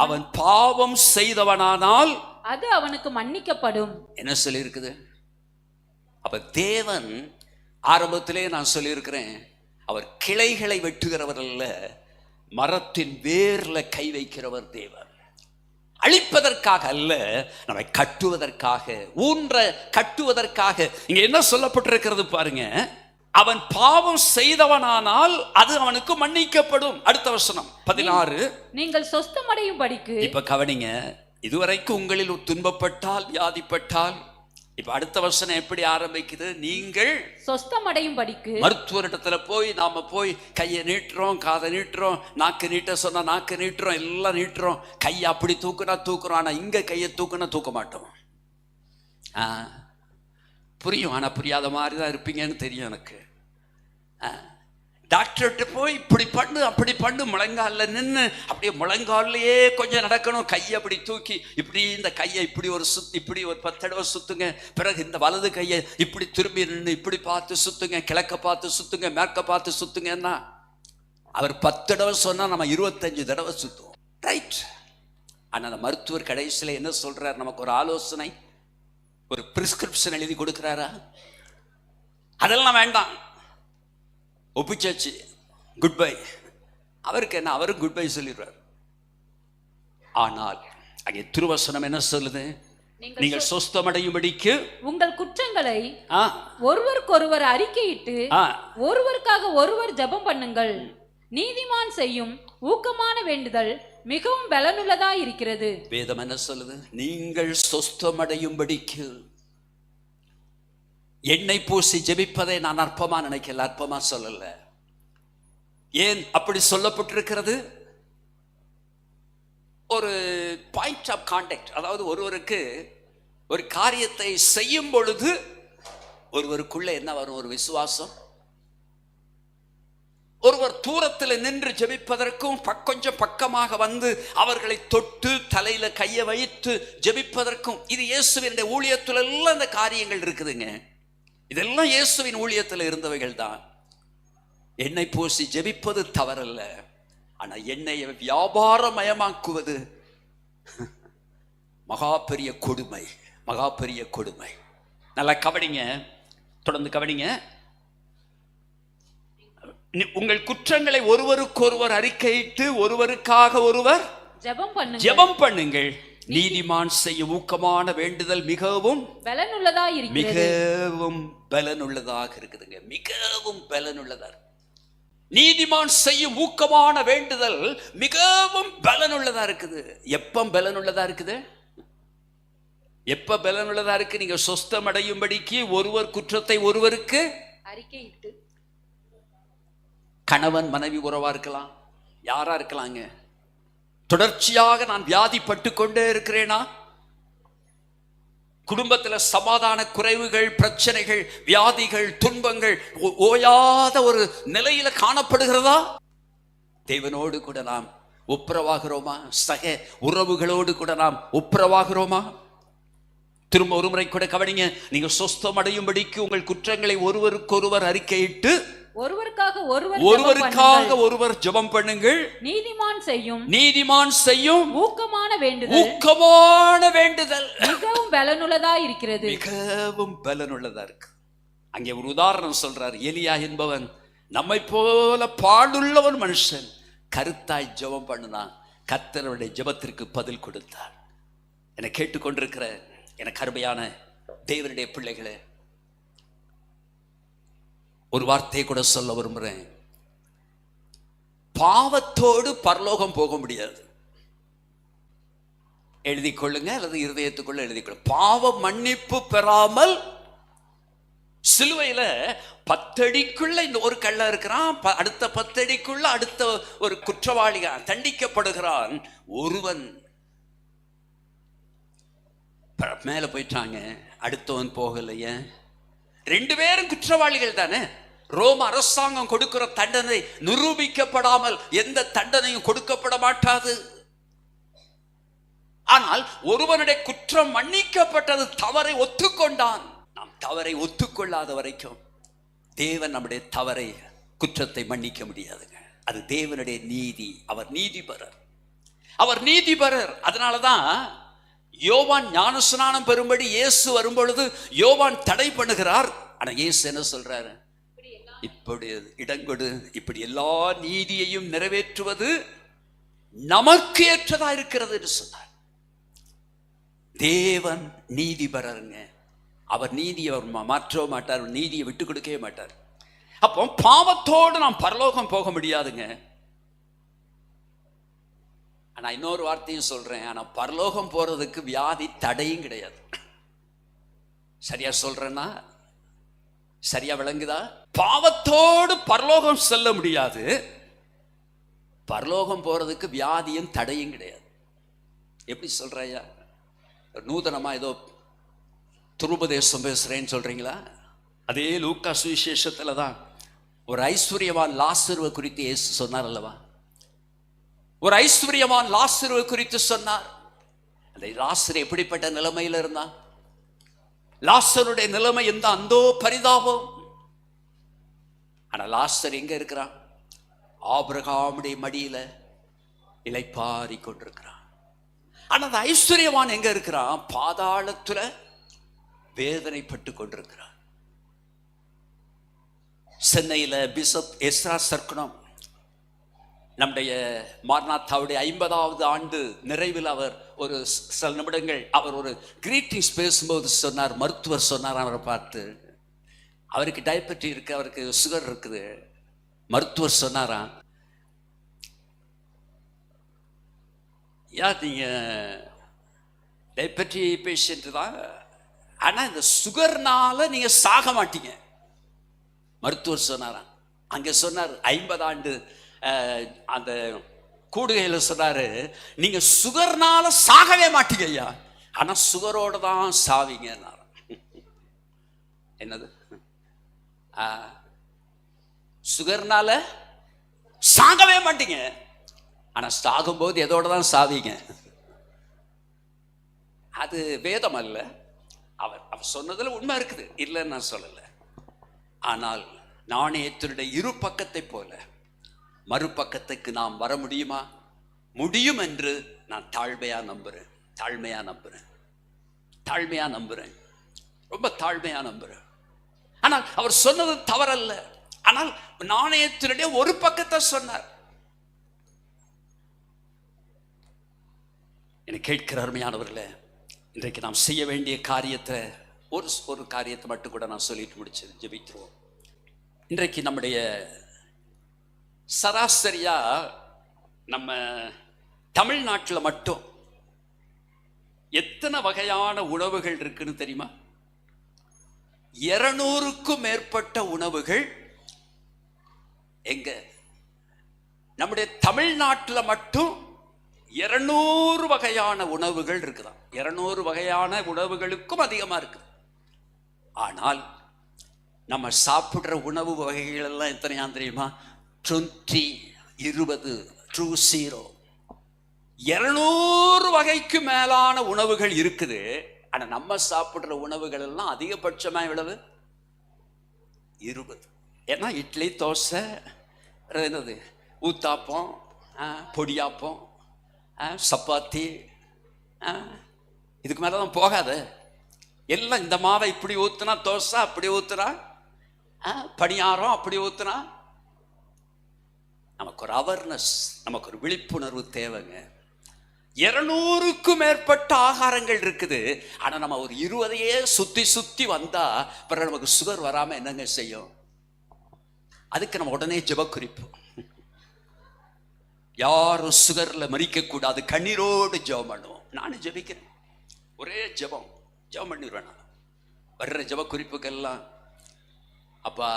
அவன் பாவம் செய்தவனானால் அது அவனுக்கு மன்னிக்கப்படும். என்ன சொல்லி இருக்குது? அப்ப தேவன் ஆரம்பத்திலே நான் சொல்லியிருக்கிறேன், அவர் கிளைகளை வெட்டுகிறவர் அல்ல, மரத்தின் வேர்ல கை வைக்கிறவர் தேவன். அழிப்பதற்காக அல்ல, நம்மை கட்டுவதற்காக, ஊன்ற கட்டுவதற்காக. இங்க என்ன சொல்லப்பட்டிருக்கிறது பாருங்க, அவன் பாவம் செய்தவனானால் அது அவனுக்கு மன்னிக்கப்படும். அடுத்த வசனம் 16, நீங்கள் சொஸ்தமடையும் படிக்கு. இப்ப கவனிங்க, இதுவரைக்கும் உங்களில் துன்பப்பட்டால், வியாதிப்பட்டால், இப்ப அடுத்த வசனம் எப்படி ஆரம்பிக்குது? நீங்கள் சொஸ்தமடையும் படிக்கு. மருத்துவரிடத்துல நாம போய் கையை நீட்டுறோம், காதை நீட்டுறோம், நாக்கு நீட்ட சொன்னா நாக்கு நீட்டுறோம், எல்லாம் நீட்டுறோம். கையை அப்படி தூக்குனா தூக்குறோம், ஆனா இங்க கையை தூக்குனா தூக்க மாட்டோம். புரியும், ஆனா புரியாத மாதிரி தான் இருப்பீங்கன்னு தெரியும் எனக்கு. டாக்டர்கிட்ட போய் இப்படி பண்ணு அப்படி பண்ணு, முழங்கால நின்று அப்படியே முழங்காலையே கொஞ்சம் நடக்கணும், கையை அப்படி தூக்கி இப்படி இந்த கையை இப்படி ஒரு இப்படி ஒரு 10 தடவை சுத்துங்க, பிறகு இந்த வலது கையை இப்படி திரும்பி நின்று இப்படி பார்த்து சுத்துங்க, கிழக்க பார்த்து சுத்துங்க, மேற்க பார்த்து சுத்துங்கன்னா அவர் 10 தடவை சொன்னா நம்ம 25 தடவை சுத்துவோம், ரைட்? ஆனா அந்த மருத்துவர் கடைசியில் என்ன சொல்றார்? நமக்கு ஒரு ஆலோசனை, ஒரு பிரிஸ்கிரிப்ஷன் எழுதி கொடுக்கிறாரா? அதெல்லாம் வேண்டாம், ஒப்பிச்சாச்சு, குட் பை. அவருக்கு என்ன, அவரும் குட் பை சொல்லிடுறார். ஆனால் அங்கே திருவசனம் என்ன சொல்லுது? நீங்கள் சொஸ்தமடையும்படிக்கு உங்கள் குற்றங்களை ஒருவருக்கொருவர் அறிக்கையிட்டு ஒருவருக்காக ஒருவர் ஜெபம் பண்ணுங்கள். நீதிமான் செய்யும் ஊக்கமான வேண்டுதல் மிகவும் பலனுள்ளதா இருக்கிறது. வேதம் என்ன சொல்லுது? நீங்கள் சொஸ்தமடையும்படிக்கு. எண்ணெய் பூசி ஜெபிப்பதை நான் அற்பமா நினைக்கல, அற்பமா சொல்லல. ஏன் அப்படி சொல்லப்பட்டிருக்கிறது? ஒரு பாயிண்ட் ஆஃப் கான்டாக்ட், அதாவது ஒருவருக்கு ஒரு காரியத்தை செய்யும் பொழுது ஒருவருக்குள்ள என்ன வரும்? ஒரு விசுவாசம். ஒருவர் தூரத்தில் நின்று ஜெபிப்பதற்கும் கொஞ்சம் பக்கமாக வந்து அவர்களை தொட்டு தலையில கையை வைத்து ஜெபிப்பதற்கும், இது இயேசுவின் ஊழியத்துல எல்லாம் இந்த காரியங்கள் இருக்குதுங்க. இதெல்லாம் இயேசுவின் ஊழியத்தில் இருந்தவைகள் தான். எண்ணெய் பூசி ஜெபிப்பது தவறல்ல, ஆனா எண்ணெயை வியாபாரமயமாக்குவது மகா பெரிய கொடுமை, மகா பெரிய கொடுமை. நல்லா கவனிங்க, தொடர்ந்து கவனிங்க. உங்கள் குற்றங்களை ஒருவருக்கொருவர் அறிக்கையிட்டு ஒருவருக்காக ஒருவர் ஜெபம் பண்ணுங்கள். நீதிமான் செய்யும் ஊக்கமான வேண்டுதல் மிகவும் பலனுள்ளதா இருக்கிறது. மிகவும் பலனுள்ளதாக இருக்குதுங்க, மிகவும் பலனுள்ளதா. நீதிமான் செய்யும் ஊக்கமான வேண்டுதல் மிகவும் பலனுள்ளதா இருக்குது. எப்ப பலனுள்ளதா இருக்குது? எப்ப பலனுள்ளதா இருக்கு? நீங்க சொஸ்தமடையும்படிக்கு ஒருவர் குற்றத்தை ஒருவருக்கு அறிக்கையிட்டு. கணவன் மனைவி உறவா இருக்கலாம், யாரா இருக்கலாங்க. தொடர்ச்சியாக நான் வியாதிப்பட்டு கொண்டே இருக்கிறேனா? குடும்பத்தில் சமாதான குறைவுகள், பிரச்சனைகள், வியாதிகள், துன்பங்கள் ஓயாத ஒரு நிலையில காணப்படுகிறதா? தேவனோடு கூட நாம் ஒப்புரவாகிறோமா? சக உறவுகளோடு கூட நாம் ஒப்புரவாகிறோமா? திரும்ப ஒரு முறை கூட கவனிங்க. நீங்க சொஸ்தம் அடையும்படிக்கு உங்கள் குற்றங்களை ஒருவருக்கொருவர் அறிக்கையிட்டு ஒருவருக்காக ஒருவர் ஜெபம் பண்ணுங்கள். நீதிமான் செய்யும் ஊக்கமான வேண்டுதல் மிகவும் பலனுள்ளதா இருக்கிறது. மிகவும் பலனுள்ளதா இருக்கு. அங்கே ஒரு உதாரணம் சொல்றார். எலியா என்பவன் நம்மை போல பாடுள்ளவன் மனுஷன், கருத்தாய் ஜெபம் பண்ணினான், கர்த்தருடைய ஜெபத்திற்கு பதில் கொடுத்தார். என்னை கேட்டுக்கொண்டிருக்கிற எனக்கு அருமையான தேவனுடைய பிள்ளைகளே, ஒரு வார்த்தையை கூட சொல்ல விரும்புகிறேன். பாவத்தோடு பரலோகம் போக முடியாது. எழுதி கொள்ளுங்க, அல்லது இருதயத்துக்குள்ள எழுதி கொள்ளுங்க. பாவ மன்னிப்பு பெறாமல் சிலுவையில 10 அடிக்குள்ள இந்த ஒரு கள்ள இருக்கிறான், அடுத்த 10 அடிக்குள்ள அடுத்த ஒரு குற்றவாளி தண்டிக்கப்படுகிறான். ஒருவன் மேல போயிட்டாங்க, அடுத்தவன் போகலையே. 2 பேரும் குற்றவாளிகள் தானே. ரோம அரசாங்கம் கொடுக்கிற தண்டனை நிரூபிக்கப்படாமல் எந்த தண்டனையும் கொடுக்கப்பட மாட்டாது. ஆனால் ஒருவனுடைய குற்றம் மன்னிக்கப்பட்டது, தவறை ஒத்துக்கொண்டான். நாம் தவறை ஒத்துக்கொள்ளாத வரைக்கும் தேவன் நம்முடைய தவறை, குற்றத்தை மன்னிக்க முடியாதுங்க. அது தேவனுடைய நீதி. அவர் நீதிபரர், அவர் நீதிபரர். அதனாலதான் யோவான் ஞானஸ்நானம் பெறும்படி இயேசு வரும்பொழுது யோவான் தடை பண்ணுகிறார். ஆனா இயேசு என்ன சொல்றாரு? இப்படி இடங்கொடு, இப்படி எல்லா நீதியையும் நிறைவேற்றுவது நமக்கு ஏற்றதா இருக்கிறது என்று சொன்னார். தேவன் நீதிபரருங்க. அவர் நீதியை மாற்றவே மாட்டார், நீதியை விட்டு கொடுக்கவே மாட்டார். அப்போ பாவத்தோடு நாம் பரலோகம் போக முடியாதுங்க. ஆனா இன்னொரு வார்த்தையும் சொல்றேன், ஆனா பரலோகம் போறதுக்கு வியாதி தடையும் கிடையாது. சரியா சொல்றேன்னா? சரியா விளங்குதா? பாவத்தோடு பரலோகம் செல்ல முடியாது, பரலோகம் போறதுக்கு வியாதியும் தடையும் கிடையாது. எப்படி சொல்றையா? நூதனமா ஏதோ துருபதேசம் பேசுறேன்னு சொல்றீங்களா? அதே லூக்கா சுவிசேஷத்துல தான் ஒரு ஐஸ்வர்யவான் லாசருவை குறித்து இயேசு சொன்னார் அல்லவா? ஒரு ஐஸ்வர்யவான் லாசருவை குறித்து சொன்னார். அந்த லாசர் எப்படிப்பட்ட நிலைமையில இருந்தான்? லாசருடைய நிலைமை எந்த அந்தோ பரிதாபம். ஆனா லாசர் எங்க இருக்கிறான்? ஆபிரகாமுடைய மடியில இளைப்பாரி கொண்டிருக்கிறான். ஆனா அந்த ஐஸ்வர்யவான் எங்க இருக்கிறான்? பாதாளத்துல வேதனைப்பட்டு கொண்டிருக்கிறான். சென்னையில பிஷப் எஸ்ரா சர்க்குணம் நம்முடைய மார்நாத்தாவுடைய 50வது ஆண்டு நிறைவில் அவர் ஒரு சில நிமிடங்கள் அவர் ஒரு கிரீட்டிங்ஸ் பேசும்போது சொன்னார், மருத்துவர் சொன்னார் அவரை பார்த்து, அவருக்கு டயபெட்டி இருக்கு, அவருக்கு சுகர் இருக்குது. மருத்துவர் சொன்னாராம், நீங்க டயபெட்டி பேஷண்ட் தான், ஆனா இந்த சுகர்னால நீங்க சாக மாட்டீங்க. மருத்துவர் சொன்னாராம். அங்க சொன்னார் 50 ஆண்டு அந்த கூடுகையில சொன்னாரு, நீங்க சுகர்னால சாகவே மாட்டீங்க ஐயா, ஆனா சுகரோட தான் சாவீங்க. என்னது? சுகர்னால சாகவே மாட்டீங்க, ஆனா சாகும்போது எதோட தான் சாவீங்க. அது வேதம் அல்ல. அவர் சொன்னதுல உண்மை இருக்குது, இல்லைன்னு நான் சொல்லல. ஆனால் நாணயத்தினுடைய இரு பக்கத்தை போல மறுபக்கத்துக்கு நாம் வர முடியுமா? முடியும் என்று நான் தாழ்மையா நம்புறேன். ரொம்ப தாழ்மையா நம்புறேன். ஆனால் அவர் சொன்னது தவறல்ல. ஆனால் நாணயத்தினுடைய ஒரு பக்கத்தை சொன்னார். என்னை கேட்கிற அருமையானவர்களே, இன்றைக்கு நாம் செய்ய வேண்டிய காரியத்தை ஒரு காரியத்தை மட்டும் கூட நான் சொல்லிட்டு முடிச்சு ஜெபித்துருவோம். இன்றைக்கு நம்முடைய சராசரியா நம்ம தமிழ்நாட்டில் மட்டும் எத்தனை வகையான உணவுகள் இருக்குன்னு தெரியுமா? 200க்கும் மேற்பட்ட உணவுகள் எங்க நம்முடைய தமிழ்நாட்டில் மட்டும் 200 வகையான உணவுகள் இருக்குதான். 200 வகையான உணவுகளுக்கும் அதிகமா இருக்குது. ஆனால் நம்ம சாப்பிடுற உணவு வகைகள் எல்லாம் எத்தனையா தெரியுமா? 20 200 வகைக்கு மேலான உணவுகள் இருக்குது. ஆனா நம்ம சாப்பிடுற உணவுகள் எல்லாம் அதிகபட்சமா எவ்வளவு? 20. ஏன்னா இட்லி, தோசை, என்னது ஊத்தாப்பம், பொடியாப்பம், சப்பாத்தி, இதுக்கு மேலதான் போகாது. எல்லாம் இந்த மாவை இப்படி ஊத்துனா தோசை, அப்படி ஊத்துனா பணியாரம், அப்படி ஊத்துனா. நமக்கு ஒரு அவேர்னஸ், நமக்கு ஒரு விழிப்புணர்வு தேவைங்க. 200க்கும் மேற்பட்ட ஆகாரங்கள் இருக்குது. ஆனா நம்ம ஒரு 20ஐயே சுத்தி வந்தா பிறகு நமக்கு சுகர் வராம என்னங்க செய்யும்? அதுக்கு நம்ம உடனே ஜெபக்குறிப்பு. யாரும் சுகர்ல மறிக்க கூடாது, கண்ணீரோடு ஜெபம் பண்ணுவோம். நானும் ஜெபிக்கிறேன், ஒரே ஜெபம் பண்ணிடுவேன். நான் வர்ற ஜெப குறிப்புக்கெல்லாம், அப்பா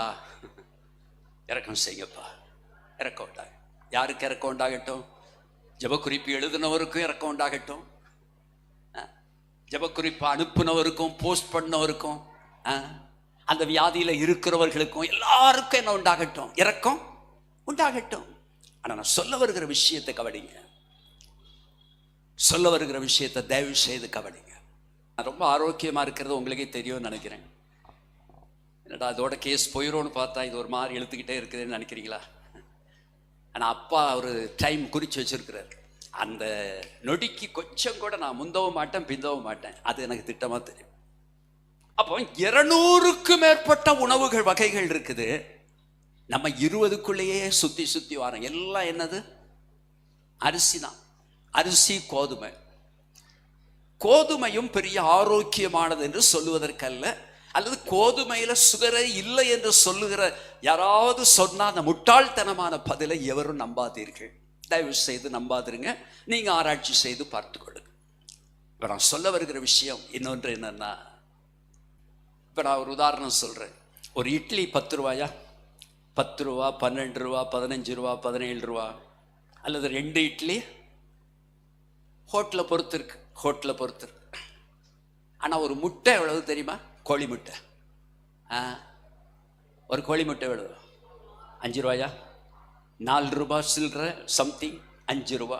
இறக்கம் செய்யப்பா, இறக்கம் உண்டாகும். யாருக்கு இறக்கம் உண்டாகட்டும்? ஜெபக்குறிப்பு எழுதினவருக்கும் இறக்கம் உண்டாகட்டும், ஜெபக்குறிப்பு அனுப்புனவருக்கும் போஸ்ட் பண்ணவருக்கும், அந்த வியாதியில இருக்கிறவர்களுக்கும் எல்லாருக்கும் என்ன உண்டாகட்டும்? இறக்கம் உண்டாகட்டும். ஆனா நான் சொல்ல வருகிற விஷயத்தை கவனிங்க, சொல்ல வருகிற விஷயத்தை தயவு செய்து கவனிங்க. ரொம்ப ஆரோக்கியமா இருக்கிறது உங்களுக்கே தெரியும்னு நினைக்கிறேன். என்னடா அதோட கேஸ் போயிடும்னு பார்த்தா இது ஒரு மாதிரி எழுத்துக்கிட்டே இருக்குதுன்னு நினைக்கிறீங்களா? ஆனால் அப்பா ஒரு டைம் குறித்து வச்சிருக்கிறார். அந்த நொடிக்கு கொஞ்சம் கூட நான் முந்தவும் மாட்டேன் பிந்தவும் மாட்டேன். அது எனக்கு திட்டமா தெரியும். அப்போ 200க்கு மேற்பட்ட உணவுகள் வகைகள் இருக்குது. நம்ம 20க்குள்ளேயே சுத்தி சுத்தி வரோம். எல்லாம் என்னது? அரிசி தான். அரிசி, கோதுமை. கோதுமையும் பெரிய ஆரோக்கியமானது என்று சொல்லுவதற்கல்ல, அல்லது கோதுமையில சுகரே இல்லை என்று சொல்லுகிற யாராவது சொன்னா அந்த முட்டாள்தனமான பதிலை எவரும் நம்பாதீர்கள். தயவு செய்து நம்பாதிருங்க. நீங்க ஆராய்ச்சி செய்து பார்த்துக்கொள்ளுங்க. இப்ப நான் சொல்ல வருகிற விஷயம் இன்னொன்று என்னன்னா, இப்ப நான் ஒரு உதாரணம் சொல்றேன். ஒரு இட்லி 10 ரூபாயா? 10 ரூபா, 12 ரூபா, 15 ரூபா, 17 ரூபா, அல்லது 2 இட்லி. ஹோட்டலை பொறுத்து இருக்கு, ஹோட்டலை பொறுத்து இருக்கு. ஆனா ஒரு முட்டை எவ்வளவு தெரியுமா? கோழி முட்டை. ஒரு கோழி முட்டை எவ்வளவு? 5 ரூபாயா? 4 ரூபா சில்லற சம்திங், 5 ரூபா.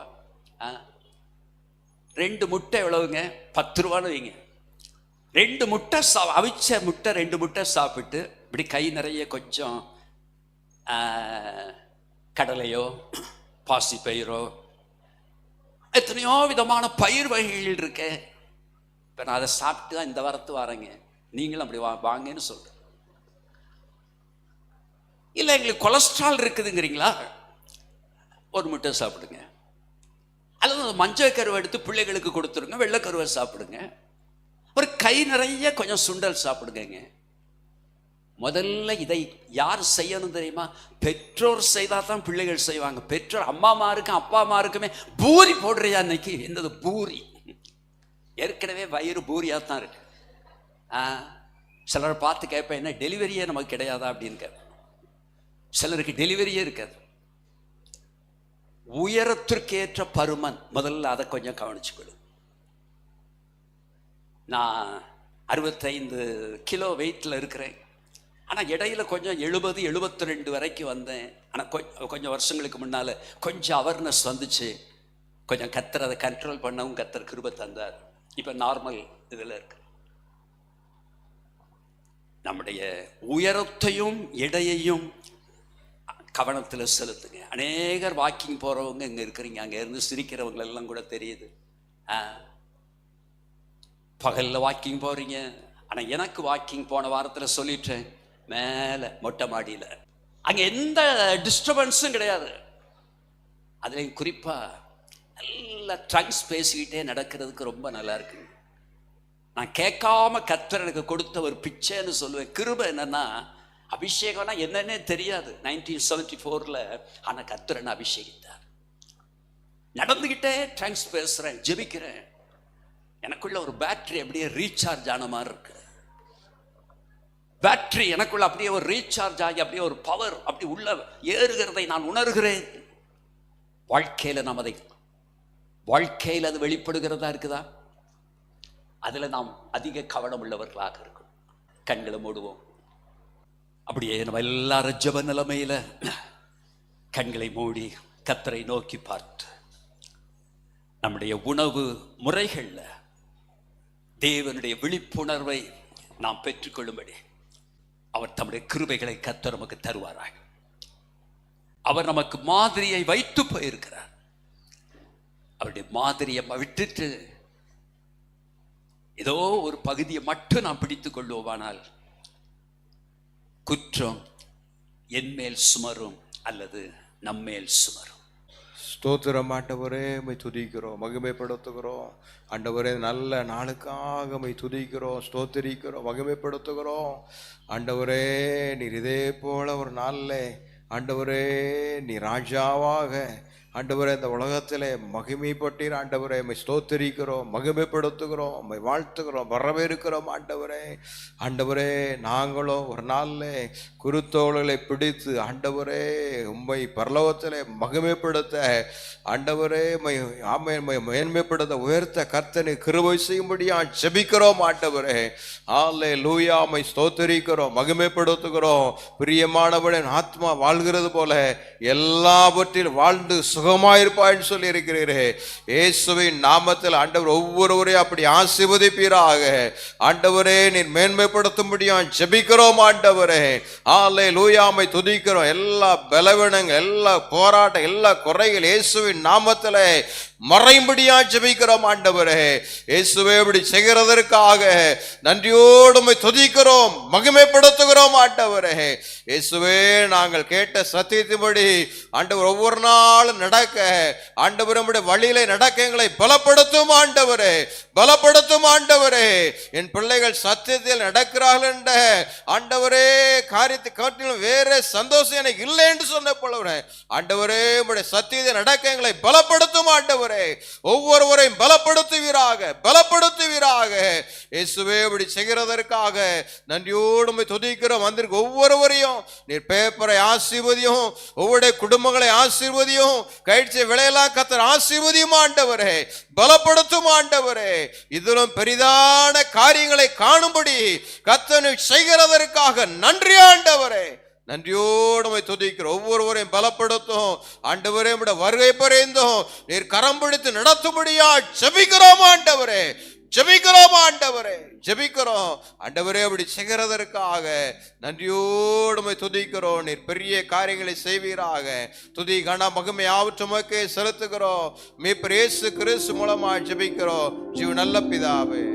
2 முட்டை எவ்வளவுங்க? 10 ரூபான்னு வைங்க. 2 முட்டை அவிச்ச முட்டை 2 முட்டை சாப்பிட்டு இப்படி கை நிறைய கொஞ்சம் கடலையோ பாசி பயிரோ எத்தனையோ விதமான பயிர் வகைகள் இருக்கு. இப்போ நான் அதை சாப்பிட்டு தான் இந்த வாரத்து வரேங்க, நீங்களும் அப்படி வாங்கன்னு சொல்றேன். இல்லை எங்களுக்கு கொலஸ்ட்ரால் இருக்குதுங்கிறீங்களா? ஒரு முட்டை சாப்பிடுங்க. அல்லது மஞ்சள் கருவை எடுத்து பிள்ளைகளுக்கு கொடுத்துருங்க, வெள்ளைக்கருவை சாப்பிடுங்க. ஒரு கை நிறைய கொஞ்சம் சுண்டல் சாப்பிடுங்க. முதல்ல இதை யார் செய்யணும் தெரியுமா? பெற்றோர் செய்தா தான் பிள்ளைகள் செய்வாங்க. பெற்றோர் அம்மாமாருக்கும் அப்பாமாருக்குமே பூரி போடுறியா இன்னைக்கு? என்னது பூரி? ஏற்கனவே வயிறு பூரியா தான் இருக்கு. சிலரை பார்த்து கேட்பேன், என்ன டெலிவரியே நமக்கு கிடையாதா அப்படின்னு கேட்பேன். சிலருக்கு டெலிவரியே இருக்காது. உயரத்திற்கேற்ற பருமன், முதல்ல அதை கொஞ்சம் கவனிச்சுக்கொள்ளு. நான் 65 கிலோ வெயிட்ல இருக்கிறேன். ஆனால் இடையில கொஞ்சம் 70, 72 வரைக்கும் வந்தேன். ஆனால் கொஞ்சம் வருஷங்களுக்கு முன்னால கொஞ்சம் அவேர்னஸ் வந்துச்சு. கொஞ்சம் கத்துறதை கண்ட்ரோல் பண்ணவும் கத்தர் கிருபை தந்தார். இப்போ நார்மல் இதில் இருக்கு. நம்முடைய உயரத்தையும் எடையையும் கவனத்தில் செலுத்துங்க. அநேகர் வாக்கிங் போகிறவங்க இங்கே இருக்கிறீங்க, அங்கே இருந்து சிரிக்கிறவங்களெல்லாம் கூட தெரியுது. பகலில் வாக்கிங் போகிறீங்க. ஆனால் எனக்கு வாக்கிங் போன வாரத்தில் சொல்லிட்டேன், மேலே மொட்டை மாடியில். அங்கே எந்த டிஸ்டர்பன்ஸும் கிடையாது. அதுலேயும் குறிப்பாக நல்ல ட்ரங்க்ஸ் பேசிக்கிட்டே நடக்கிறதுக்கு ரொம்ப நல்லா இருக்கு. நான் கேட்காம கர்த்தர் எனக்கு கொடுத்த ஒரு பிச்சைன்னு சொல்லுவேன். கிருபை என்னன்னா, அபிஷேகம்னா என்னன்னே தெரியாது 1974. ஆனால் கர்த்தர் என்ன அபிஷேகித்தார். நடந்துக்கிட்டே ட்ரங்க்ஸ் பேசுகிறேன், ஜெபிக்கிறேன். எனக்குள்ள ஒரு பேட்டரி அப்படியே ரீசார்ஜ் ஆன மாதிரி இருக்கு. பேட்டரி எனக்குள்ள அப்படியே ஒரு ரீசார்ஜ் ஆகி அப்படியே ஒரு பவர் அப்படி உள்ள ஏறுகிறதை நான் உணர்கிறேன். வாழ்க்கையில் அது வெளிப்படுகிறதா இருக்குதா? அதுல நாம் அதிக கவனம் உள்ளவர்களாக இருக்கும். கண்களை மூடுவோம். அப்படியே நம்ம எல்லாரும் ஜெப நிலைமையில கண்களை மூடி கர்த்தரை நோக்கி பார்த்து நம்முடைய உணவு முறைகள்ல தேவனுடைய விழிப்புணர்வை நாம் பெற்றுக்கொள்ளும்படி அவர் தம்முடைய கிருபைகளை கர்த்தர் நமக்கு தருவாராக. அவர் நமக்கு மாதிரியை வைத்து போயிருக்கிறார். அவருடைய மாதிரியை விட்டுட்டு ஏதோ ஒரு பகுதியை மட்டும் நாம் பிடித்துக் கொள்வோமானால் குற்றம் என்மேல் சுமரும் அல்லது நம்மேல் சுமரும். ஸ்தோத்திரம் ஆண்டவரே, மை துதிக்கிறோம், மகிமைப்படுத்துகிறோம். ஆண்டவரே, நல்ல நாளுக்காக மை துதிக்கிறோம், ஸ்தோத்திரிக்கிறோம், மகிமைப்படுத்துகிறோம். ஆண்டவரே, நீர் இதே போல ஒரு நாளில் ஆண்டவரே நீ ராஜாவாக ஆண்டவரே இந்த உலகத்திலே மகிமைப்பட்டீர். ஆண்டவரே மை ஸ்தோத்திரிக்கிறோம், மகிமைப்படுத்துகிறோம், மை வாழ்த்துகிறோம், வரவேற்கிறோம். ஆண்டவரே நாங்களோ ஒரு நாளில் குருத்தோளை பிடித்து ஆண்டவரே உம்மை பரலோகத்திலே மகிமைப்படுத்த ஆண்டவரே மேன்மைப்படுத்த உயர்த்த கர்த்தனை கிருபை செய்யும்படியா ஜெபிக்கிறோம். ஆண்டவரே அல்லேலூயா, மை ஸ்தோத்திரிக்கிறோம், மகிமைப்படுத்துகிறோம். பிரியமானவனின் ஆத்மா வாழ்கிறது போல எல்லாவற்றில் வாழ்ந்து சுகமாயிருப்பான்னு சொல்லி இருக்கிறீரே. இயேசுவின் நாமத்தில் ஆண்டவர் ஒவ்வொருவரையும் அப்படி ஆசீர்வதிப்பீராக. ஆண்டவரே நீர் மேன்மைப்படுத்தும்படியா ஜெபிக்கிறோம். ஆண்டவரே அல்லேலூயா, மை துதிக்கிறோம். எல்லா பலவீனங்கள், எல்லா போராட்டம், எல்லா குறைகள் இயேசுவின் நாமத்திலே மறைம்படியா ஜெபிக்கிறோம் ஆண்டவரே. இயேசுவே இப்படி செய்கிறதற்காக நன்றியோடு உம்மை துதிக்கிறோம், மகிமைப்படுத்துகிறோம் ஆண்டவரே. இயேசுவே நாங்கள் கேட்ட சத்தியத்தின்படி ஆண்டவர் ஒவ்வொரு நாளும் நடக்க ஆண்டவர் நம்முடைய வழியிலே நடக்க எங்களை பலப்படுத்தும் ஆண்டவரே, பலப்படுத்தும் ஆண்டவரே. என் பிள்ளைகள் சத்தியத்தில் நடக்கிறார்கள் என்ற ஆண்டவரே காரியத்தை காட்டிலும் வேற சந்தோஷம் எனக்கு இல்லை என்று சொன்ன போலவரே ஆண்டவரே உம்முடைய சத்தியத்தை நடக்க எங்களை பலப்படுத்தும் ஆண்டவரே. ஒவ்வொருவரையும் பலப்படுத்துவீராக, பலப்படுத்துவீராக. இயேசுவே இப்படி செய்கிறதற்காக நன்றியோடு உம்மை துதிக்கிறோம். வந்திருக்க ஒவ்வொருவரையும் நீர் பேப்பரை ஆசீர்வதியும், ஒவ்வொரு குடும்பங்களை ஆசீர்வதியும், கயிற்சி விளையெல்லாம் கத்தர் ஆசீர்வதியும் ஆண்டவரே, பலப்படுத்தும் ஆண்டவரே. இதிலும் பெரிதான காரியங்களை காணும்படி கத்தனை செய்கிறதற்காக நன்றி ஆண்டவரே. நன்றியோடு உம்மை துதிக்கிறோம். ஒவ்வொருவரையும் பலப்படுத்தும் ஆண்டவரே. உம்முடைய வருகை பரிந்தும் நீர் கரம் பிடித்து நடத்தும்படியா ஜெபிக்கிறோம் ஆண்டவரே, ஜெபிக்கிறோம் ஆண்டவரே, ஜெபிக்கிறோம் ஆண்டவரே. அப்படி செய்கிறதற்காக நன்றியோடு உம்மை துதிக்கிறோம். நீர் பெரிய காரியங்களை செய்வீராக. துதி கன மகிமை ஆவற்றுமக்கே செலுத்துகிறோம். மீட்பர் இயேசு கிறிஸ்து மூலமா ஜெபிக்கிறோம் ஜீவ நல்ல பிதாவே.